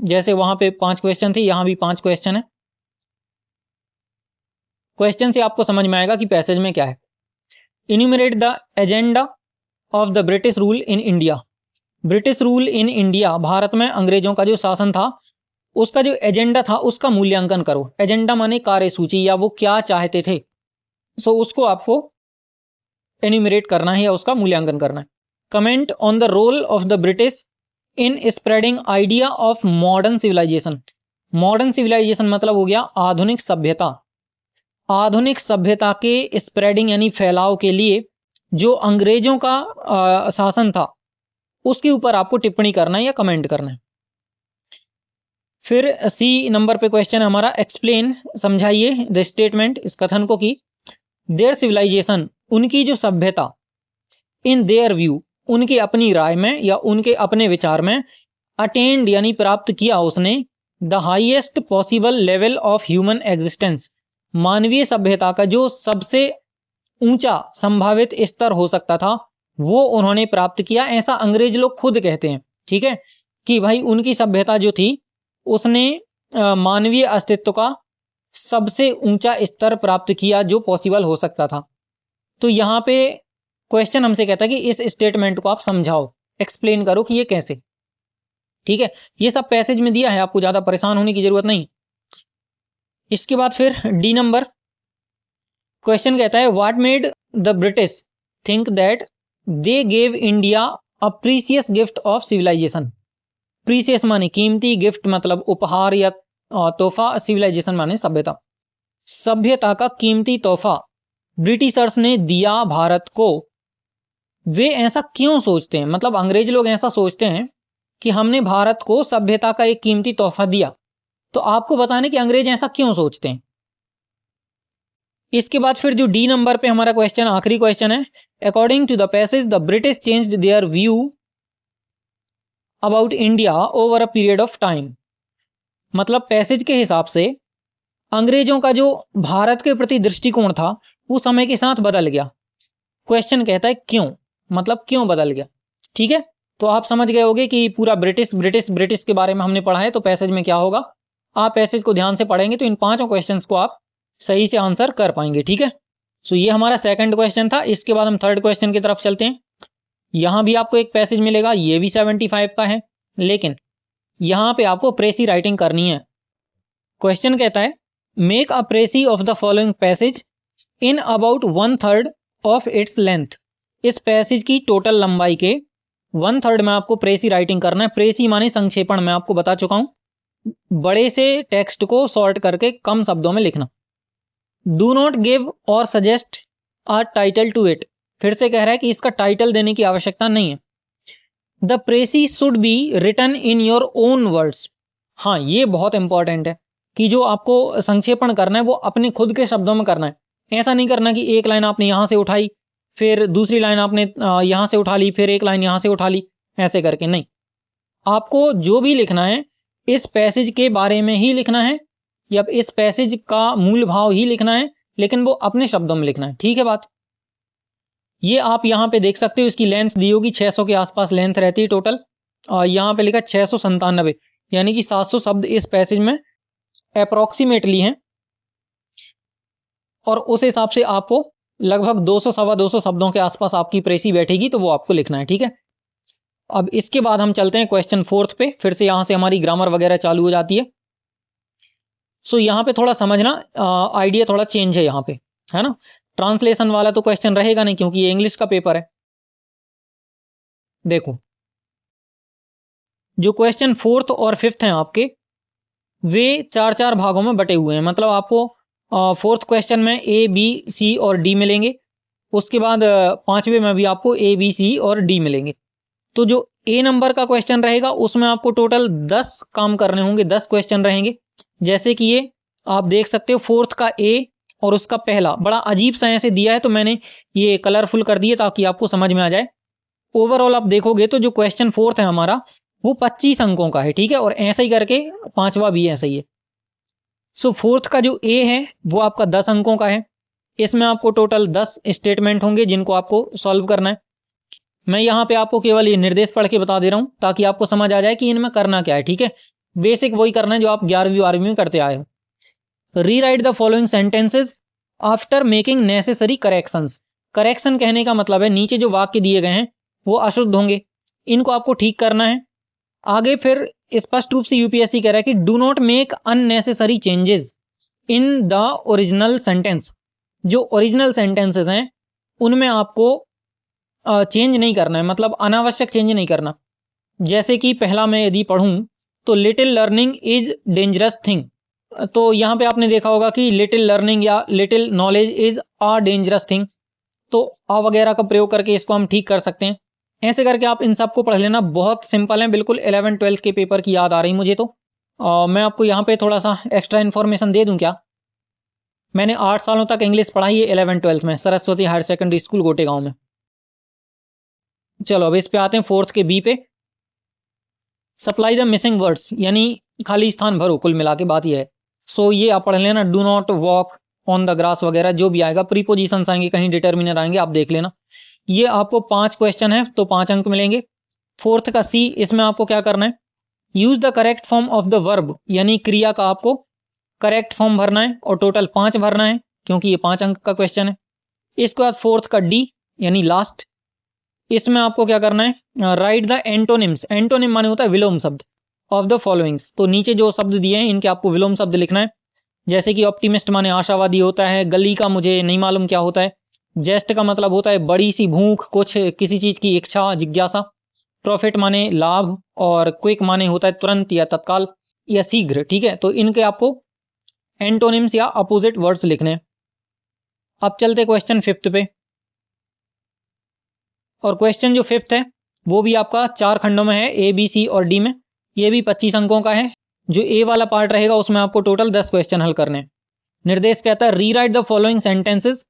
जैसे वहां पे 5 क्वेश्चन थे, यहाँ भी 5 क्वेश्चन है। क्वेश्चन से आपको समझ में आएगा कि पैसेज में क्या है। Enumerate the agenda of the British rule in India. British rule in India, Bharat में अंग्रेजों का जो शासन था उसका जो एजेंडा था उसका मूल्यांकन करो। एजेंडा माने कार्यसूची या वो क्या चाहते थे, सो उसको आपको एन्यूमरेट करना है या उसका मूल्यांकन करना है। Comment on the role of the British in spreading idea of modern civilisation. Modern civilisation मतलब हो गया आधुनिक सभ्यता। आधुनिक सभ्यता के स्प्रेडिंग यानी फैलाव के लिए जो अंग्रेजों का शासन था उसके ऊपर आपको टिप्पणी करना है या कमेंट करना है। फिर सी नंबर पे क्वेश्चन है हमारा एक्सप्लेन, समझाइए द स्टेटमेंट, इस कथन को कि देयर सिविलाइजेशन, उनकी जो सभ्यता, इन देयर व्यू, उनकी अपनी राय में या उनके अपने विचार में, अटेंड यानी प्राप्त किया उसने, the highest possible level of human existence, मानवीय सभ्यता का जो सबसे ऊंचा संभावित स्तर हो सकता था वो उन्होंने प्राप्त किया। ऐसा अंग्रेज लोग खुद कहते हैं, ठीक है, कि भाई उनकी सभ्यता जो थी उसने मानवीय अस्तित्व का सबसे ऊंचा स्तर प्राप्त किया जो पॉसिबल हो सकता था। तो यहाँ पे क्वेश्चन हमसे कहता है कि इस स्टेटमेंट को आप समझाओ, एक्सप्लेन करो कि ये कैसे, ठीक है। ये सब पैसेज में दिया है, आपको ज्यादा परेशान होने की जरूरत नहीं। इसके बाद फिर डी नंबर क्वेश्चन कहता है what made the British think that they gave India a precious gift of civilisation. Precious माने कीमती, गिफ्ट मतलब उपहार या तोहफा, सिविलाइजेशन माने सभ्यता। सभ्यता का कीमती तोहफा ब्रिटिशर्स ने दिया भारत को। वे ऐसा क्यों सोचते हैं, मतलब अंग्रेज लोग ऐसा सोचते हैं कि हमने भारत को सभ्यता का एक कीमती तोहफा दिया, तो आपको बताने कि अंग्रेज ऐसा क्यों सोचते हैं। इसके बाद फिर जो डी नंबर पे हमारा क्वेश्चन, आखिरी क्वेश्चन है, according to the passage the British changed their view about India over a period of time. मतलब पैसेज के हिसाब से अंग्रेजों का जो भारत के प्रति दृष्टिकोण था वो समय के साथ बदल गया। क्वेश्चन कहता है क्यों, मतलब क्यों बदल गया, ठीक है। तो आप समझ गए होंगे कि पूरा ब्रिटिश ब्रिटिश ब्रिटिश के बारे में हमने पढ़ा है, तो पैसेज में क्या होगा आप पैसेज को ध्यान से पढ़ेंगे तो इन पांचों क्वेश्चंस को आप सही से आंसर कर पाएंगे। ठीक है, सो ये हमारा सेकंड क्वेश्चन था। इसके बाद हम थर्ड क्वेश्चन की तरफ चलते हैं। यहां भी आपको एक पैसेज मिलेगा, ये भी 75 का है, लेकिन यहां पे आपको प्रेसी राइटिंग करनी है। क्वेश्चन कहता है make a precis of the following passage in about 1/3 of its length. इस पैसेज की टोटल लंबाई के 1/3 में आपको प्रेसी राइटिंग करना है। प्रेसी माने संक्षेपण, मैं आपको बता चुका हूं, बड़े से टेक्स्ट को शॉर्ट करके कम शब्दों में लिखना। Do not give or suggest a title to it. फिर से कह रहा है कि इसका टाइटल देने की आवश्यकता नहीं है। The precis should be written in your own words. हाँ, ये बहुत इंपॉर्टेंट है कि जो आपको संक्षेपण करना है वो अपने खुद के शब्दों में करना है। ऐसा नहीं करना कि एक लाइन आपने यहां से उठाई, फिर दूसरी लाइन आपने यहां से उठा ली, फिर एक लाइन यहां से उठा ली, ऐसे करके नहीं। आपको जो भी लिखना है इस पैसेज के बारे में ही लिखना है, या इस पैसेज का मूल भाव ही लिखना है, लेकिन वो अपने शब्दों में लिखना है। ठीक है बात। ये आप यहां पे देख सकते हो, इसकी लेंथ दी होगी 600 के आसपास लेंथ रहती है टोटल। यहां पे लिखा 697, यानी कि 700 शब्द इस पैसेज में अप्रोक्सीमेटली हैं, और उस हिसाब से आपको लगभग 200 सवा 200 शब्दों के आसपास आपकी प्रेसी बैठेगी, तो वो आपको लिखना है। ठीक है, अब इसके बाद हम चलते हैं क्वेश्चन फोर्थ पे। फिर से यहां से हमारी ग्रामर वगैरह चालू हो जाती है। सो यहां पे थोड़ा समझना, आइडिया थोड़ा चेंज है यहां पे, है ना। ट्रांसलेशन वाला तो क्वेश्चन रहेगा नहीं, क्योंकि ये इंग्लिश का पेपर है। देखो, जो क्वेश्चन फोर्थ और फिफ्थ हैं आपके, वे 4-4 भागों में बटे हुए हैं। मतलब आपको फोर्थ क्वेश्चन में ए, बी, सी और डी मिलेंगे। उसके बाद पांचवें में भी आपको ए, बी, सी और डी मिलेंगे। तो जो ए नंबर का क्वेश्चन रहेगा उसमें आपको टोटल 10 काम करने होंगे, 10 क्वेश्चन रहेंगे। जैसे कि ये आप देख सकते हो, फोर्थ का ए और उसका पहला बड़ा अजीब सा ऐसे दिया है, तो मैंने ये कलरफुल कर दिए ताकि आपको समझ में आ जाए। ओवरऑल आप देखोगे तो जो क्वेश्चन फोर्थ है हमारा वो 25 अंकों का है। ठीक है, और ऐसा ही करके पांचवा भी ऐसा ही है। सो फोर्थ का जो ए है वो आपका 10 अंकों का है। इसमें आपको टोटल 10 स्टेटमेंट होंगे जिनको आपको सॉल्व करना है। मैं यहाँ पे आपको केवल ये निर्देश पढ़ के बता दे रहा हूँ ताकि आपको समझ आ जाए कि इनमें करना क्या है। ठीक है, बेसिक वही करना है जो आप 11वीं 12वीं में करते आए हो। Rewrite the following sentences after making necessary corrections. Correction कहने का मतलब है नीचे जो वाक्य दिए गए हैं वो अशुद्ध होंगे, इनको आपको ठीक करना है। आगे फिर स्पष्ट रूप से यूपीएससी कह रहा है कि do not make unnecessary changes in the original sentence. जो ओरिजिनल सेंटेंसेस हैं उनमें आपको चेंज नहीं करना है, मतलब अनावश्यक चेंज नहीं करना। जैसे कि पहला मैं यदि पढ़ूं तो little learning is dangerous thing, तो यहाँ पे आपने देखा होगा कि लिटिल लर्निंग या little knowledge is a dangerous thing, तो आ वगैरह का प्रयोग करके इसको हम ठीक कर सकते हैं। ऐसे करके आप इन सबको पढ़ लेना, बहुत सिंपल है बिल्कुल। 11th-12th के पेपर की याद आ रही मुझे, तो मैं आपको यहाँ पे थोड़ा सा एक्स्ट्रा इन्फॉर्मेशन दे दूं क्या। मैंने 8 सालों तक इंग्लिश पढ़ाई है 11th-12th में, Saraswati higher secondary school Gotegaon में। चलो अब इस पे आते हैं फोर्थ के बी पे। सप्लाई द मिसिंग वर्ड्स, यानी खाली स्थान भरो, कुल मिला के बात यह है। सो ये आप पढ़ लेना, do not walk on the grass वगैरह जो भी आएगा, प्रीपोजिशंस आएंगे, कहीं डिटर्मिनर आएंगे, आप देख लेना। ये आपको 5 क्वेश्चन है तो 5 अंक मिलेंगे। फोर्थ का सी, इसमें आपको क्या करना है, use the correct form of the verb, यानी क्रिया का आपको करेक्ट फॉर्म भरना है, और टोटल 5 भरना है क्योंकि ये 5 अंक का क्वेश्चन है। इसके बाद फोर्थ का डी यानी लास्ट, इसमें आपको क्या करना है, राइट द एंटोनिम्स। एंटोनिम माने होता है विलोम शब्द, ऑफ द फॉलोइंग्स। तो नीचे जो शब्द दिए हैं इनके आपको विलोम शब्द लिखना है। जैसे कि ऑप्टिमिस्ट माने आशावादी होता है, गली का मुझे नहीं मालूम क्या होता है, जेस्ट का मतलब होता है बड़ी सी भूख, कुछ किसी चीज की इच्छा, जिज्ञासा। प्रॉफिट माने लाभ, और क्विक माने होता है तुरंत या तत्काल या शीघ्र। ठीक है, तो इनके आपको एंटोनिम्स या अपोजिट वर्ड्स लिखने हैं। अब चलते क्वेश्चन फिफ्थ पे, और क्वेश्चन जो फिफ्थ है वो भी आपका 4 खंडों में है, ए, बी, सी और डी में। ये भी 25 अंकों का है। जो ए वाला पार्ट रहेगा उसमें आपको टोटल 10 क्वेश्चन हल करने हैं। निर्देश कहता है rewrite the following sentences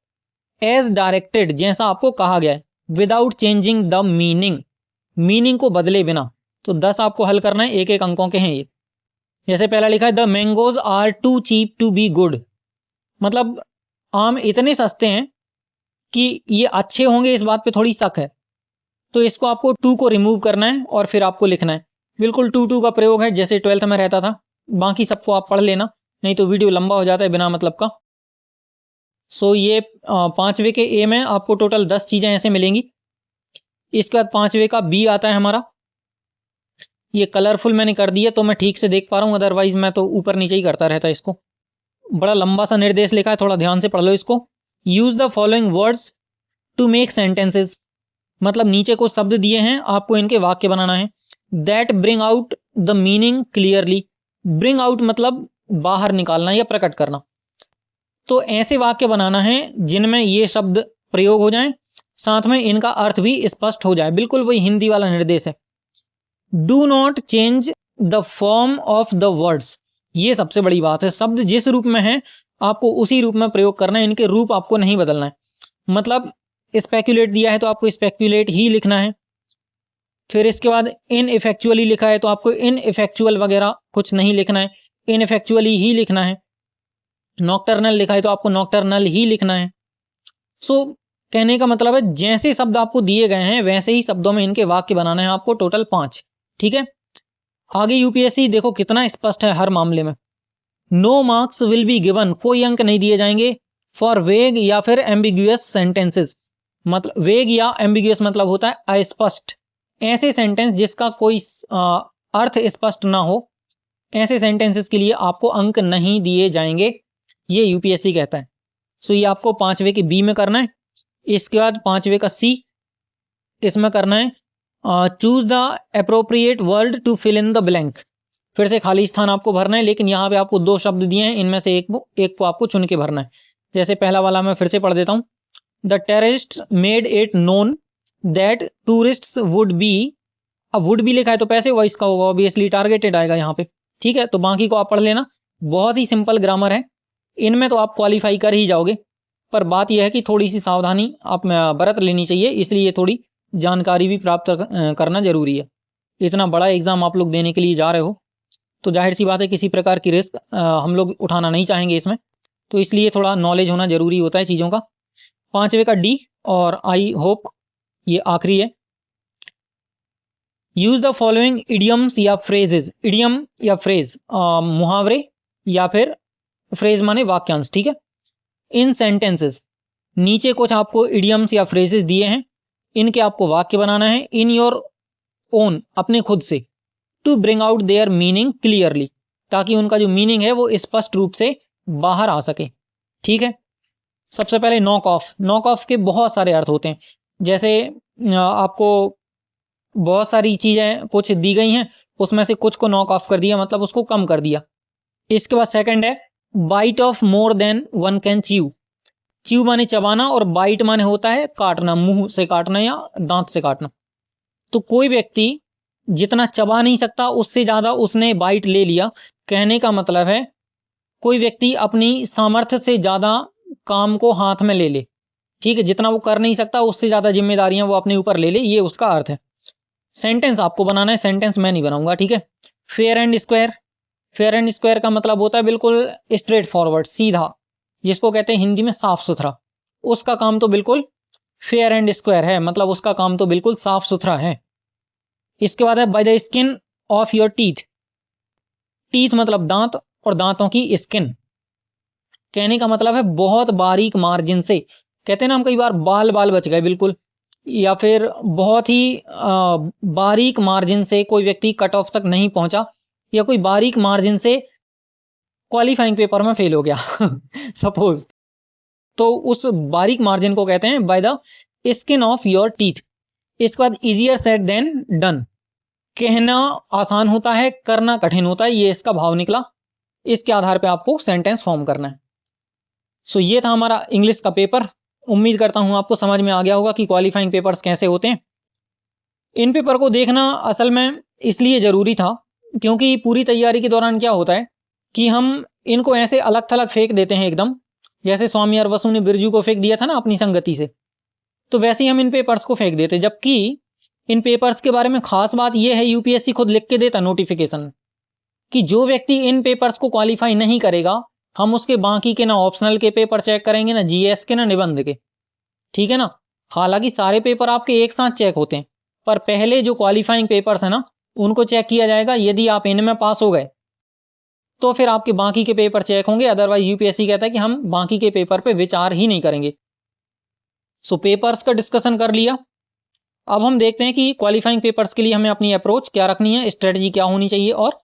as directed, जैसा आपको कहा गया है, without changing the meaning, meaning को बदले बिना। तो 10 आपको हल करना है, 1-1 अंकों के हैं ये। जैसे पहला लिखा है the mangoes are too cheap to be good, मतलब आम इतने सस्ते हैं कि ये अच्छे होंगे, इस बात पे थोड़ी शक है। तो इसको आपको टू को रिमूव करना है और फिर आपको लिखना है। बिल्कुल टू का प्रयोग है जैसे 12th में रहता था, बाकी सबको आप पढ़ लेना, नहीं तो वीडियो लंबा हो जाता है बिना मतलब का। सो ये 5वें के ए में आपको टोटल 10 चीज़ें ऐसे मिलेंगी। इसके बाद 5वें का बी आता है हमारा। ये कलरफुल मैंने कर दिया तो मैं ठीक से देख पा रहा हूँ, अदरवाइज मैं तो ऊपर नीचे ही करता रहता इसको। बड़ा लंबा सा निर्देश लिखा है, थोड़ा ध्यान से पढ़ लो इसको। Use the following words to make sentences, मतलब नीचे कुछ शब्द दिए हैं, आपको इनके वाक्य बनाना है। That bring out the meaning clearly, bring out मतलब बाहर निकालना या प्रकट करना। तो ऐसे वाक्य बनाना है जिनमें ये शब्द प्रयोग हो जाएं, साथ में इनका अर्थ भी स्पष्ट हो जाए, बिल्कुल वही हिंदी वाला निर्देश है। Do not change the form of the words, ये सबसे बड़ी बात है। शब्द जिस रूप में है आपको उसी रूप में प्रयोग करना है, इनके रूप आपको नहीं बदलना है। मतलब स्पेक्युलेट दिया है तो आपको स्पेक्युलेट ही लिखना है। फिर इसके बाद इन इफेक्चुअली लिखा है तो आपको इन इफेक्चुअल वगैरह कुछ नहीं लिखना है, इन इफेक्चुअली ही लिखना है। नॉक्टर्नल लिखा है तो आपको नॉक्टर्नल ही लिखना है। सो कहने का मतलब है जैसे शब्द आपको दिए गए हैं वैसे ही शब्दों में इनके वाक्य बनाना है आपको, टोटल 5। ठीक है, आगे यूपीएससी देखो कितना स्पष्ट है हर मामले में। No marks will be given, कोई अंक नहीं दिए जाएंगे फॉर वेग या फिर एम्बिग्यूअस सेंटेंसेस। मतलब वेग या एम्बिग्यूअस मतलब होता है अस्पष्ट, ऐसे सेंटेंस जिसका कोई अर्थ स्पष्ट ना हो, ऐसे सेंटेंसेस के लिए आपको अंक नहीं दिए जाएंगे, ये यूपीएससी कहता है। सो ये आपको 5वें के बी में करना है। इसके बाद 5वें का सी, इसमें करना है choose the appropriate word to fill in the blank, फिर से खाली स्थान आपको भरना है, लेकिन यहाँ पे आपको 2 शब्द दिए हैं, इनमें से एक को आपको चुन के भरना है। जैसे पहला वाला मैं फिर से पढ़ देता हूँ। The terrorist made it known that tourists would be, अब वुड बी लिखा है तो पैसे वॉइस का होगा, ऑब्वियसली टारगेटेड आएगा यहाँ पे। ठीक है, तो बाकी को आप पढ़ लेना, बहुत ही सिंपल ग्रामर है, इनमें तो आप क्वालिफाई कर ही जाओगे। पर बात यह है कि थोड़ी सी सावधानी आप बरत लेनी चाहिए, इसलिए थोड़ी जानकारी भी प्राप्त करना जरूरी है। इतना बड़ा एग्जाम आप लोग देने के लिए जा रहे हो तो जाहिर सी बात है किसी प्रकार की रिस्क हम लोग उठाना नहीं चाहेंगे इसमें, तो इसलिए थोड़ा नॉलेज होना जरूरी होता है चीज़ों का। 5वें का डी, और आई होप ये आखिरी है। यूज द फॉलोइंग इडियम्स या फ्रेजेस, इडियम या फ्रेज मुहावरे या फिर फ्रेज माने वाक्यांश। ठीक है, इन सेंटेंसेस, नीचे कुछ आपको इडियम्स या फ्रेजेस दिए हैं, इनके आपको वाक्य बनाना है इन योर ओन, अपने खुद से, to bring out their meaning clearly, ताकि उनका जो मीनिंग है वो स्पष्ट रूप से बाहर आ सके। ठीक है, सबसे पहले नॉक ऑफ, नॉक ऑफ के बहुत सारे अर्थ होते हैं। जैसे आपको बहुत सारी चीजें कुछ दी गई हैं, उसमें से कुछ को नॉक ऑफ कर दिया, मतलब उसको कम कर दिया। इसके बाद सेकंड है bite off more than one can chew, chew माने चबाना और बाइट माने होता है काटना, मुंह से काटना या दांत से काटना। तो कोई व्यक्ति जितना चबा नहीं सकता उससे ज्यादा उसने बाइट ले लिया, कहने का मतलब है कोई व्यक्ति अपनी सामर्थ्य से ज्यादा काम को हाथ में ले ले। ठीक है, जितना वो कर नहीं सकता उससे ज्यादा जिम्मेदारियां वो अपने ऊपर ले ले, ये उसका अर्थ है। सेंटेंस आपको बनाना है, सेंटेंस मैं नहीं बनाऊंगा। ठीक है, fair and square, fair and square का मतलब होता है बिल्कुल स्ट्रेट फॉरवर्ड, सीधा, जिसको कहते हैं हिंदी में साफ सुथरा। उसका काम तो बिल्कुल फेयर एंड स्क्वायर है, मतलब उसका काम तो बिल्कुल साफ सुथरा है। इसके बाद है by the skin of your teeth, teeth मतलब दांत और दांतों की स्किन, कहने का मतलब है बहुत बारीक मार्जिन से। कहते हैं ना हम कई बार बाल बाल बच गए बिल्कुल, या फिर बहुत ही बारीक मार्जिन से कोई व्यक्ति कट ऑफ तक नहीं पहुंचा, या कोई बारीक मार्जिन से क्वालिफाइंग पेपर में फेल हो गया सपोज, तो उस बारीक मार्जिन को कहते हैं by the skin of your teeth. इसके बाद इजियर सेड देन डन, कहना आसान होता है करना कठिन होता है, ये इसका भाव निकला। इसके आधार पे आपको सेंटेंस फॉर्म करना है। सो ये था हमारा इंग्लिश का पेपर। उम्मीद करता हूं आपको समझ में आ गया होगा कि क्वालिफाइंग पेपर्स कैसे होते हैं। इन पेपर को देखना असल में इसलिए जरूरी था क्योंकि पूरी तैयारी के दौरान क्या होता है कि हम इनको ऐसे अलग थलग फेंक देते हैं एकदम, जैसे स्वामी अरवसु ने बिरजू को फेंक दिया था ना अपनी संगति से, तो वैसे ही हम इन पेपर्स को फेंक देते। जबकि इन पेपर्स के बारे में खास बात यह है, यूपीएससी खुद लिख के देता नोटिफिकेशन कि जो व्यक्ति इन पेपर्स को क्वालिफाई नहीं करेगा, हम उसके बाकी के ना ऑप्शनल के पेपर चेक करेंगे, ना जीएस के, ना निबंध के। ठीक है ना, हालांकि सारे पेपर आपके एक साथ चेक होते हैं, पर पहले जो क्वालिफाइंग पेपर्स है ना उनको चेक किया जाएगा। यदि आप इनमें पास हो गए तो फिर आपके बाकी के पेपर चेक होंगे, अदरवाइज यूपीएससी कहता है कि हम बाकी के पेपर पे विचार ही नहीं करेंगे। सो पेपर्स का डिस्कशन कर लिया। अब हम देखते हैं कि क्वालिफाइंग पेपर्स के लिए हमें अपनी अप्रोच क्या रखनी है, स्ट्रेटजी क्या होनी चाहिए और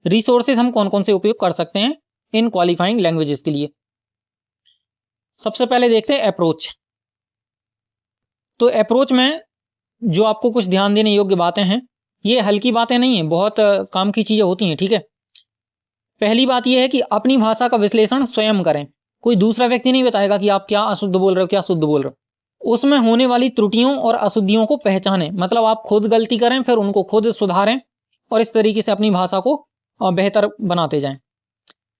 रिसोर्सेज हम कौन कौन से उपयोग कर सकते हैं इन क्वालिफाइंग लैंग्वेजेस के लिए। सबसे पहले देखते हैं अप्रोच। तो अप्रोच में जो आपको कुछ ध्यान देने योग्य बातें हैं, ये हल्की बातें नहीं है, बहुत काम की चीजें होती हैं, ठीक है। पहली बात यह है कि अपनी भाषा का विश्लेषण स्वयं करें। कोई दूसरा व्यक्ति नहीं बताएगा कि आप क्या अशुद्ध बोल रहे हो, क्या शुद्ध बोल रहे हो। उसमें होने वाली त्रुटियों और अशुद्धियों को पहचानें, मतलब आप खुद गलती करें, फिर उनको खुद सुधारें और इस तरीके से अपनी भाषा को बेहतर बनाते जाएं।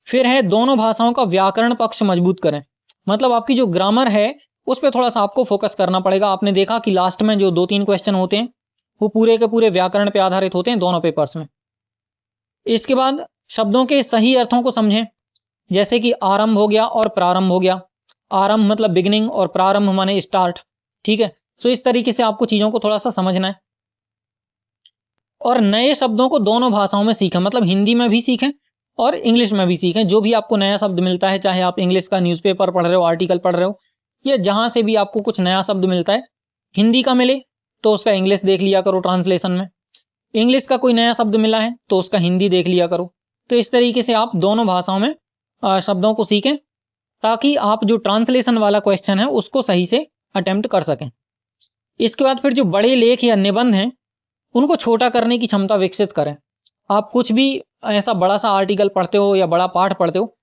फिर है दोनों भाषाओं का व्याकरण पक्ष मजबूत करें, मतलब आपकी जो ग्रामर है उस पर थोड़ा सा आपको फोकस करना पड़ेगा। आपने देखा कि लास्ट में जो 2-3 क्वेश्चन होते हैं वो पूरे के पूरे व्याकरण पे आधारित होते हैं दोनों पेपर्स में। इसके बाद शब्दों के सही अर्थों को समझें, जैसे कि आरंभ हो गया और प्रारंभ हो गया। आरंभ मतलब बिगिनिंग और प्रारंभ माने स्टार्ट, ठीक है। सो इस तरीके से आपको चीजों को थोड़ा सा समझना है। और नए शब्दों को दोनों भाषाओं में सीखें, मतलब हिंदी में भी सीखें और इंग्लिश में भी सीखें। जो भी आपको नया शब्द मिलता है, चाहे आप इंग्लिश का न्यूज़पेपर पढ़ रहे हो, आर्टिकल पढ़ रहे हो, या जहां से भी आपको कुछ नया शब्द मिलता है, हिंदी का मिले तो उसका इंग्लिश देख लिया करो ट्रांसलेशन में, इंग्लिश का कोई नया शब्द मिला है तो उसका हिंदी देख लिया करो। तो इस तरीके से आप दोनों भाषाओं में शब्दों को सीखें, ताकि आप जो ट्रांसलेशन वाला क्वेश्चन है उसको सही से अटेम्प्ट कर सकें। इसके बाद फिर जो बड़े लेख या निबंध हैं उनको छोटा करने की क्षमता विकसित करें। आप कुछ भी ऐसा बड़ा सा आर्टिकल पढ़ते हो या बड़ा पाठ पढ़ते हो,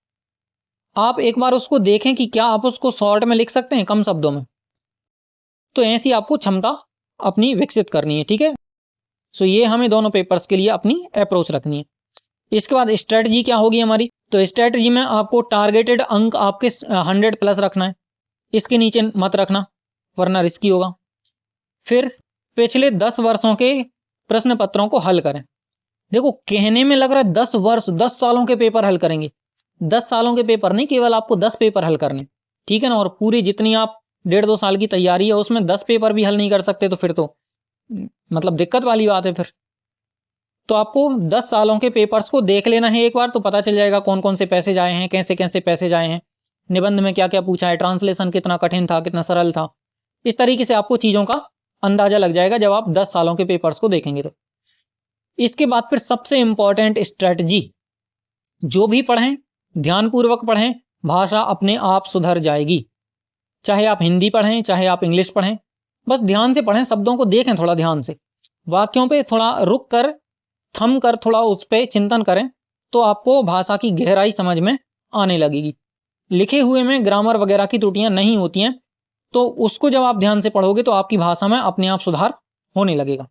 आप एक बार उसको देखें कि क्या आप उसको शॉर्ट में लिख सकते हैं, कम शब्दों में। तो ऐसी आपको क्षमता अपनी विकसित करनी है, ठीक है। सो ये हमें दोनों पेपर्स के लिए अपनी अप्रोच रखनी है। इसके बाद स्ट्रेटजी क्या होगी हमारी, तो स्ट्रेटजी में आपको टारगेटेड अंक आपके 100+ रखना है, इसके नीचे मत रखना वरना रिस्की होगा। फिर पिछले 10 वर्षों के प्रश्न पत्रों को हल करें। देखो कहने में लग रहा है 10 वर्ष, 10 सालों के पेपर हल करेंगे। 10 सालों के पेपर नहीं, केवल आपको 10 पेपर हल करने, ठीक है ना। और पूरी जितनी आप 1.5-2 साल की तैयारी है उसमें 10 पेपर भी हल नहीं कर सकते तो फिर तो मतलब दिक्कत वाली बात है फिर। तो आपको 10 सालों के पेपर्स को देख लेना है एक बार, तो पता चल जाएगा कौन कौन से पैसेज आए हैं, कैसे कैसे पैसेज आए हैं, निबंध में क्या क्या पूछा है, ट्रांसलेशन कितना कठिन था, कितना सरल था। इस तरीके से आपको चीजों का अंदाजा लग जाएगा जब आप 10 सालों के पेपर्स को देखेंगे। तो इसके बाद फिर सबसे इंपॉर्टेंट स्ट्रेटजी, जो भी पढ़ें ध्यानपूर्वक पढ़ें, भाषा अपने आप सुधर जाएगी। चाहे आप हिंदी पढ़ें चाहे आप इंग्लिश पढ़ें, बस ध्यान से पढ़ें, शब्दों को देखें थोड़ा ध्यान से, वाक्यों पे थोड़ा रुक कर थम कर थोड़ा उस पर चिंतन करें, तो आपको भाषा की गहराई समझ में आने लगेगी। लिखे हुए में ग्रामर वगैरह की त्रुटियां नहीं होती हैं, तो उसको जब आप ध्यान से पढ़ोगे तो आपकी भाषा में अपने आप सुधार होने लगेगा।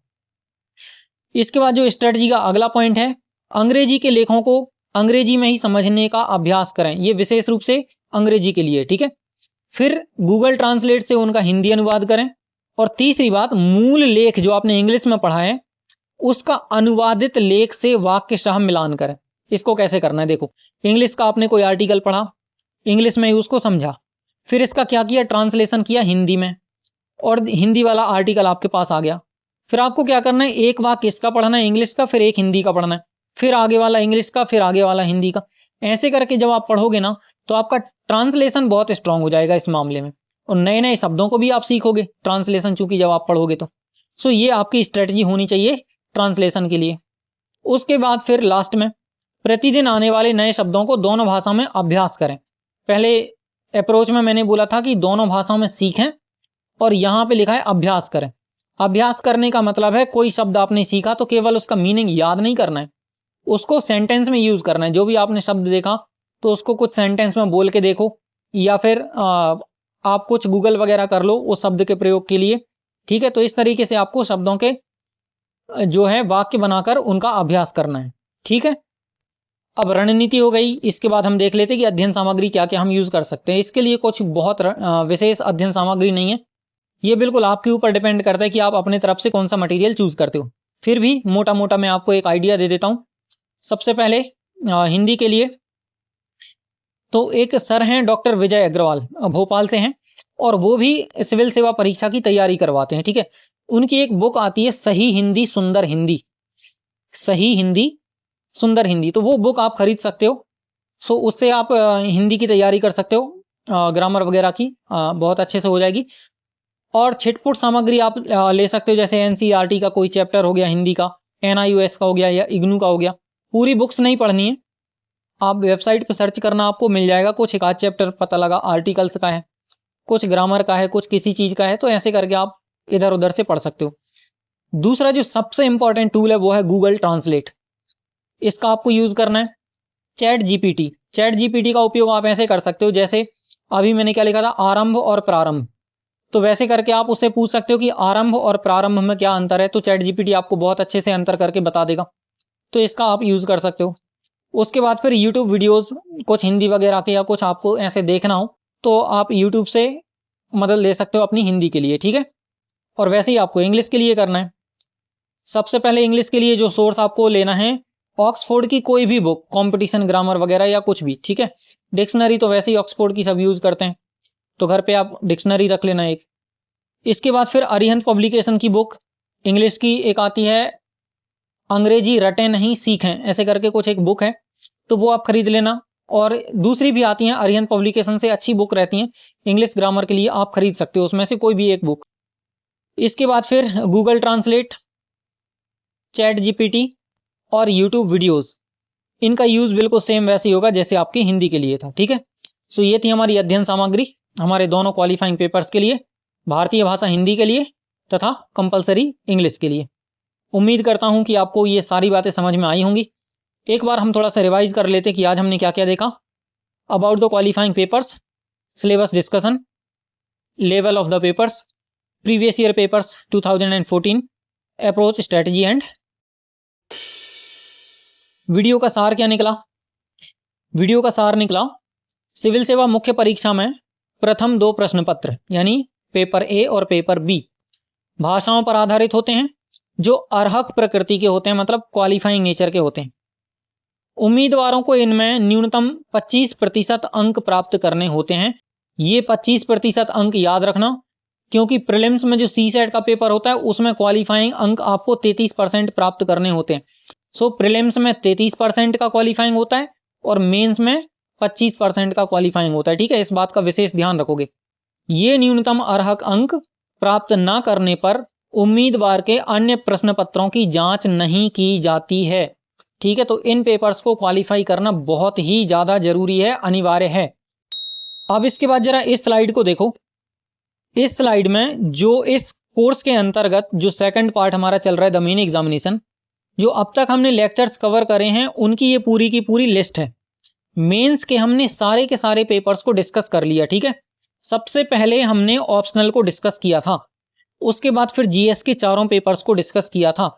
इसके बाद जो स्ट्रेटजी का अगला पॉइंट है, अंग्रेजी के लेखों को अंग्रेजी में ही समझने का अभ्यास करें। ये विशेष रूप से अंग्रेजी के लिए, ठीक है। फिर गूगल ट्रांसलेट से उनका हिंदी अनुवाद करें। और तीसरी बात, मूल लेख जो आपने इंग्लिश में पढ़ा है उसका अनुवादित लेख से वाक्यशः मिलान करें। इसको कैसे करना है, देखो इंग्लिश का आपने कोई आर्टिकल पढ़ा, इंग्लिश में ही उसको समझा, फिर इसका क्या किया, ट्रांसलेशन किया हिंदी में, और हिंदी वाला आर्टिकल आपके पास आ गया। फिर आपको क्या करना है, एक वाक्य इसका पढ़ना है इंग्लिश का, फिर एक हिंदी का पढ़ना है, फिर आगे वाला इंग्लिश का, फिर आगे वाला हिंदी का। ऐसे करके जब आप पढ़ोगे ना तो आपका ट्रांसलेशन बहुत स्ट्रांग हो जाएगा इस मामले में, और नए नए शब्दों को भी आप सीखोगे ट्रांसलेशन चूंकि जब आप पढ़ोगे तो। सो ये आपकी स्ट्रेटजी होनी चाहिए ट्रांसलेशन के लिए। उसके बाद फिर लास्ट में प्रतिदिन आने वाले नए शब्दों को दोनों भाषा में अभ्यास करें। पहले अप्रोच में मैंने बोला था कि दोनों भाषाओं में सीखें, और यहाँ पे लिखा है अभ्यास करें। अभ्यास करने का मतलब है कोई शब्द आपने सीखा तो केवल उसका मीनिंग याद नहीं करना है, उसको सेंटेंस में यूज करना है। जो भी आपने शब्द देखा तो उसको कुछ सेंटेंस में बोल के देखो, या फिर आप कुछ गूगल वगैरह कर लो उस शब्द के प्रयोग के लिए, ठीक है। तो इस तरीके से आपको शब्दों के जो है वाक्य बनाकर उनका अभ्यास करना है, ठीक है। अब रणनीति हो गई। इसके बाद हम देख लेते हैं कि अध्ययन सामग्री क्या क्या हम यूज कर सकते हैं। इसके लिए कुछ बहुत विशेष अध्ययन सामग्री नहीं है, ये बिल्कुल आपके ऊपर डिपेंड करता है कि आप अपने तरफ से कौन सा मटेरियल चूज करते हो। फिर भी मोटा मोटा मैं आपको एक आइडिया दे देता हूं। सबसे पहले हिंदी के लिए तो एक सर हैं डॉक्टर विजय अग्रवाल, भोपाल से हैं, और वो भी सिविल सेवा परीक्षा की तैयारी करवाते हैं, ठीक है। उनकी एक बुक आती है सही हिंदी सुंदर हिंदी, सही हिंदी सुंदर हिंदी, तो वो बुक आप खरीद सकते हो। सो उससे आप हिंदी की तैयारी कर सकते हो, ग्रामर वगैरह की बहुत अच्छे से हो जाएगी। और छिटपुट सामग्री आप ले सकते हो, जैसे एनसीईआरटी का कोई चैप्टर हो गया हिंदी का, एनआईओएस का हो गया या इग्नू का हो गया। पूरी बुक्स नहीं पढ़नी है, आप वेबसाइट पे सर्च करना, आपको मिल जाएगा। कुछ एक आध चैप्टर पता लगा आर्टिकल्स का है, कुछ ग्रामर का है, कुछ किसी चीज का है, तो ऐसे करके आप इधर उधर से पढ़ सकते हो। दूसरा जो सबसे इंपॉर्टेंट टूल है वो है गूगल ट्रांसलेट। इसका आपको यूज करना है। चैट जीपीटी का उपयोग आप ऐसे कर सकते हो, जैसे अभी मैंने क्या लिखा था, आरंभ और प्रारंभ, तो वैसे करके आप उससे पूछ सकते हो कि आरंभ और प्रारंभ में क्या अंतर है, तो चैट जीपीटी आपको बहुत अच्छे से अंतर करके बता देगा। तो इसका आप यूज कर सकते हो। उसके बाद फिर यूट्यूब वीडियोस, कुछ हिंदी वगैरह के या कुछ आपको ऐसे देखना हो तो आप यूट्यूब से मदद ले सकते हो अपनी हिंदी के लिए, ठीक है। और वैसे ही आपको इंग्लिश के लिए करना है। सबसे पहले इंग्लिश के लिए जो सोर्स आपको लेना है, ऑक्सफोर्ड की कोई भी बुक, कंपटीशन ग्रामर वगैरह या कुछ भी, ठीक है। डिक्शनरी तो वैसे ही ऑक्सफोर्ड की सब यूज करते हैं, तो घर पे आप डिक्शनरी रख लेना एक। इसके बाद फिर अरिहंत पब्लिकेशन की बुक, इंग्लिश की एक आती है, अंग्रेजी रटे नहीं सीखें, ऐसे करके कुछ एक बुक है, तो वो आप खरीद लेना। और दूसरी भी आती हैं अरिहंत पब्लिकेशन से, अच्छी बुक रहती हैं इंग्लिश ग्रामर के लिए, आप खरीद सकते हो उसमें से कोई भी एक बुक। इसके बाद फिर गूगल ट्रांसलेट, चैट जीपीटी और यूट्यूब वीडियोस, इनका यूज बिल्कुल सेम वैसे ही होगा जैसे आपकी हिंदी के लिए था, ठीक है। सो ये थी हमारी अध्ययन सामग्री हमारे दोनों क्वालिफाइंग पेपर्स के लिए, भारतीय भाषा हिंदी के लिए तथा कंपलसरी इंग्लिश के लिए। उम्मीद करता हूं कि आपको ये सारी बातें समझ में आई होंगी। एक बार हम थोड़ा सा रिवाइज कर लेते कि आज हमने क्या क्या देखा। About the qualifying papers, syllabus discussion, level of the papers, previous year papers 2014, approach, strategy and. Video का सार क्या निकला? वीडियो का सार निकला, सिविल सेवा मुख्य परीक्षा में प्रथम 2 प्रश्न पत्र यानी पेपर ए और पेपर बी भाषाओं पर आधारित होते हैं, जो अर्हक प्रकृति के होते हैं, मतलब क्वालिफाइंग नेचर के होते हैं। उम्मीदवारों को इनमें न्यूनतम 25% अंक प्राप्त करने होते हैं। ये 25% अंक याद रखना, क्योंकि प्रीलिम्स में जो सीसेट का पेपर होता है उसमें क्वालिफाइंग अंक आपको 33% प्राप्त करने होते हैं। सो प्रीलिम्स में 33% का क्वालिफाइंग होता है और मेंस में 25% का क्वालिफाइंग होता है, ठीक है। इस बात का विशेष ध्यान रखोगे। ये न्यूनतम अर्हक अंक प्राप्त न करने पर उम्मीदवार के अन्य प्रश्न पत्रों की जांच नहीं की जाती है, ठीक है। तो इन पेपर्स को क्वालिफाई करना बहुत ही ज्यादा जरूरी है, अनिवार्य है। अब इसके बाद जरा इस स्लाइड को देखो। इस स्लाइड में जो इस कोर्स के अंतर्गत जो सेकंड पार्ट हमारा चल रहा है, द मेन एग्जामिनेशन, जो अब तक हमने लेक्चर्स कवर करे हैं उनकी ये पूरी की पूरी लिस्ट है। मेंस के हमने सारे के सारे पेपर्स को डिस्कस कर लिया, ठीक है। सबसे पहले हमने ऑप्शनल को डिस्कस किया था, उसके बाद फिर जीएस के चारों पेपर्स को डिस्कस किया था,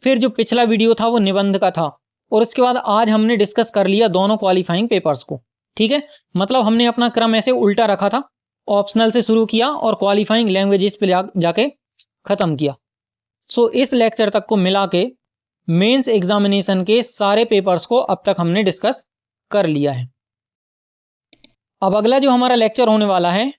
फिर जो पिछला वीडियो था वो निबंध का था, और उसके बाद आज हमने डिस्कस कर लिया दोनों क्वालिफाइंग पेपर्स को, ठीक है। मतलब हमने अपना क्रम ऐसे उल्टा रखा था, ऑप्शनल से शुरू किया और क्वालिफाइंग लैंग्वेजेस पे जाके खत्म किया। सो इस लेक्चर तक को मिला के मेंस एग्जामिनेशन के सारे पेपर्स को अब तक हमने डिस्कस कर लिया है। अब अगला जो हमारा लेक्चर होने वाला है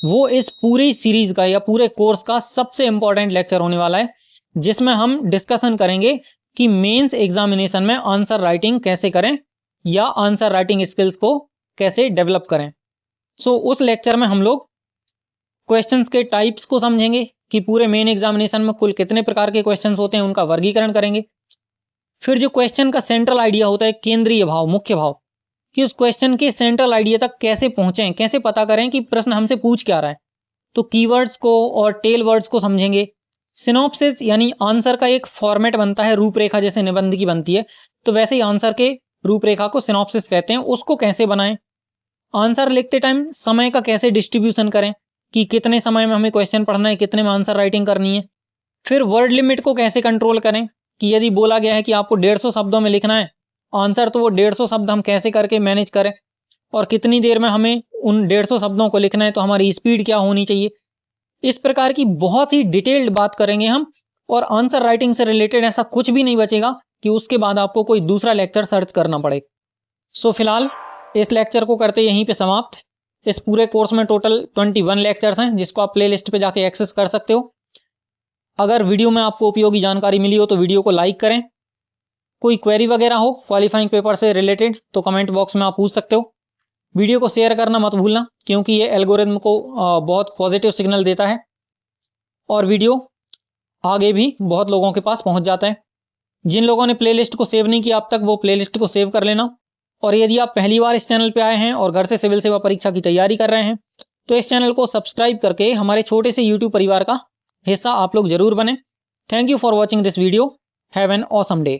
वो इस पूरी सीरीज का या पूरे कोर्स का सबसे इंपॉर्टेंट लेक्चर होने वाला है, जिसमें हम डिस्कशन करेंगे कि मेंस एग्जामिनेशन में आंसर राइटिंग कैसे करें या आंसर राइटिंग स्किल्स को कैसे डेवलप करें। सो उस लेक्चर में हम लोग क्वेश्चंस के टाइप्स को समझेंगे कि पूरे मेन एग्जामिनेशन में कुल कितने प्रकार के क्वेश्चंस होते हैं, उनका वर्गीकरण करेंगे। फिर जो क्वेश्चन का सेंट्रल आइडिया होता है, केंद्रीय भाव, मुख्य भाव, कि उस क्वेश्चन के सेंट्रल आइडिया तक कैसे पहुंचें, कैसे पता करें कि प्रश्न हमसे पूछ क्या रहा है, तो कीवर्ड्स को और टेल वर्ड्स को समझेंगे। सिनॉप्सिस यानी आंसर का एक फॉर्मेट बनता है, रूपरेखा जैसे निबंध की बनती है, तो वैसे ही आंसर के रूपरेखा को सिनॉप्सिस कहते हैं, उसको कैसे बनाएं। आंसर लिखते टाइम समय का कैसे डिस्ट्रीब्यूशन करें, कि कितने समय में हमें क्वेश्चन पढ़ना है, कितने में आंसर राइटिंग करनी है। फिर वर्ड लिमिट को कैसे कंट्रोल करें, कि यदि बोला गया है कि आपको 150 शब्दों में लिखना है आंसर, तो वो 150 शब्द हम कैसे करके मैनेज करें, और कितनी देर में हमें उन 150 शब्दों को लिखना है, तो हमारी स्पीड क्या होनी चाहिए। इस प्रकार की बहुत ही डिटेल्ड बात करेंगे हम, और आंसर राइटिंग से रिलेटेड ऐसा कुछ भी नहीं बचेगा कि उसके बाद आपको कोई दूसरा लेक्चर सर्च करना पड़े। सो फिलहाल इस लेक्चर को करते यहीं पे समाप्त। इस पूरे कोर्स में टोटल 21 लेक्चर्स हैं, जिसको आप प्ले लिस्ट पर जाके एक्सेस कर सकते हो। अगर वीडियो में आपको उपयोगी जानकारी मिली हो तो वीडियो को लाइक करें, कोई क्वेरी वगैरह हो क्वालिफाइंग पेपर से रिलेटेड तो कमेंट बॉक्स में आप पूछ सकते हो। वीडियो को शेयर करना मत भूलना, क्योंकि ये एल्गोरिथम को बहुत पॉजिटिव सिग्नल देता है और वीडियो आगे भी बहुत लोगों के पास पहुंच जाता है। जिन लोगों ने प्लेलिस्ट को सेव नहीं किया अब तक, वो प्लेलिस्ट को सेव कर लेना। और यदि आप पहली बार इस चैनल पे आए हैं और घर से सिविल सेवा परीक्षा की तैयारी कर रहे हैं तो इस चैनल को सब्सक्राइब करके हमारे छोटे से यूट्यूब परिवार का हिस्सा आप लोग जरूर बने। Thank you for watching this video. Have an awesome day.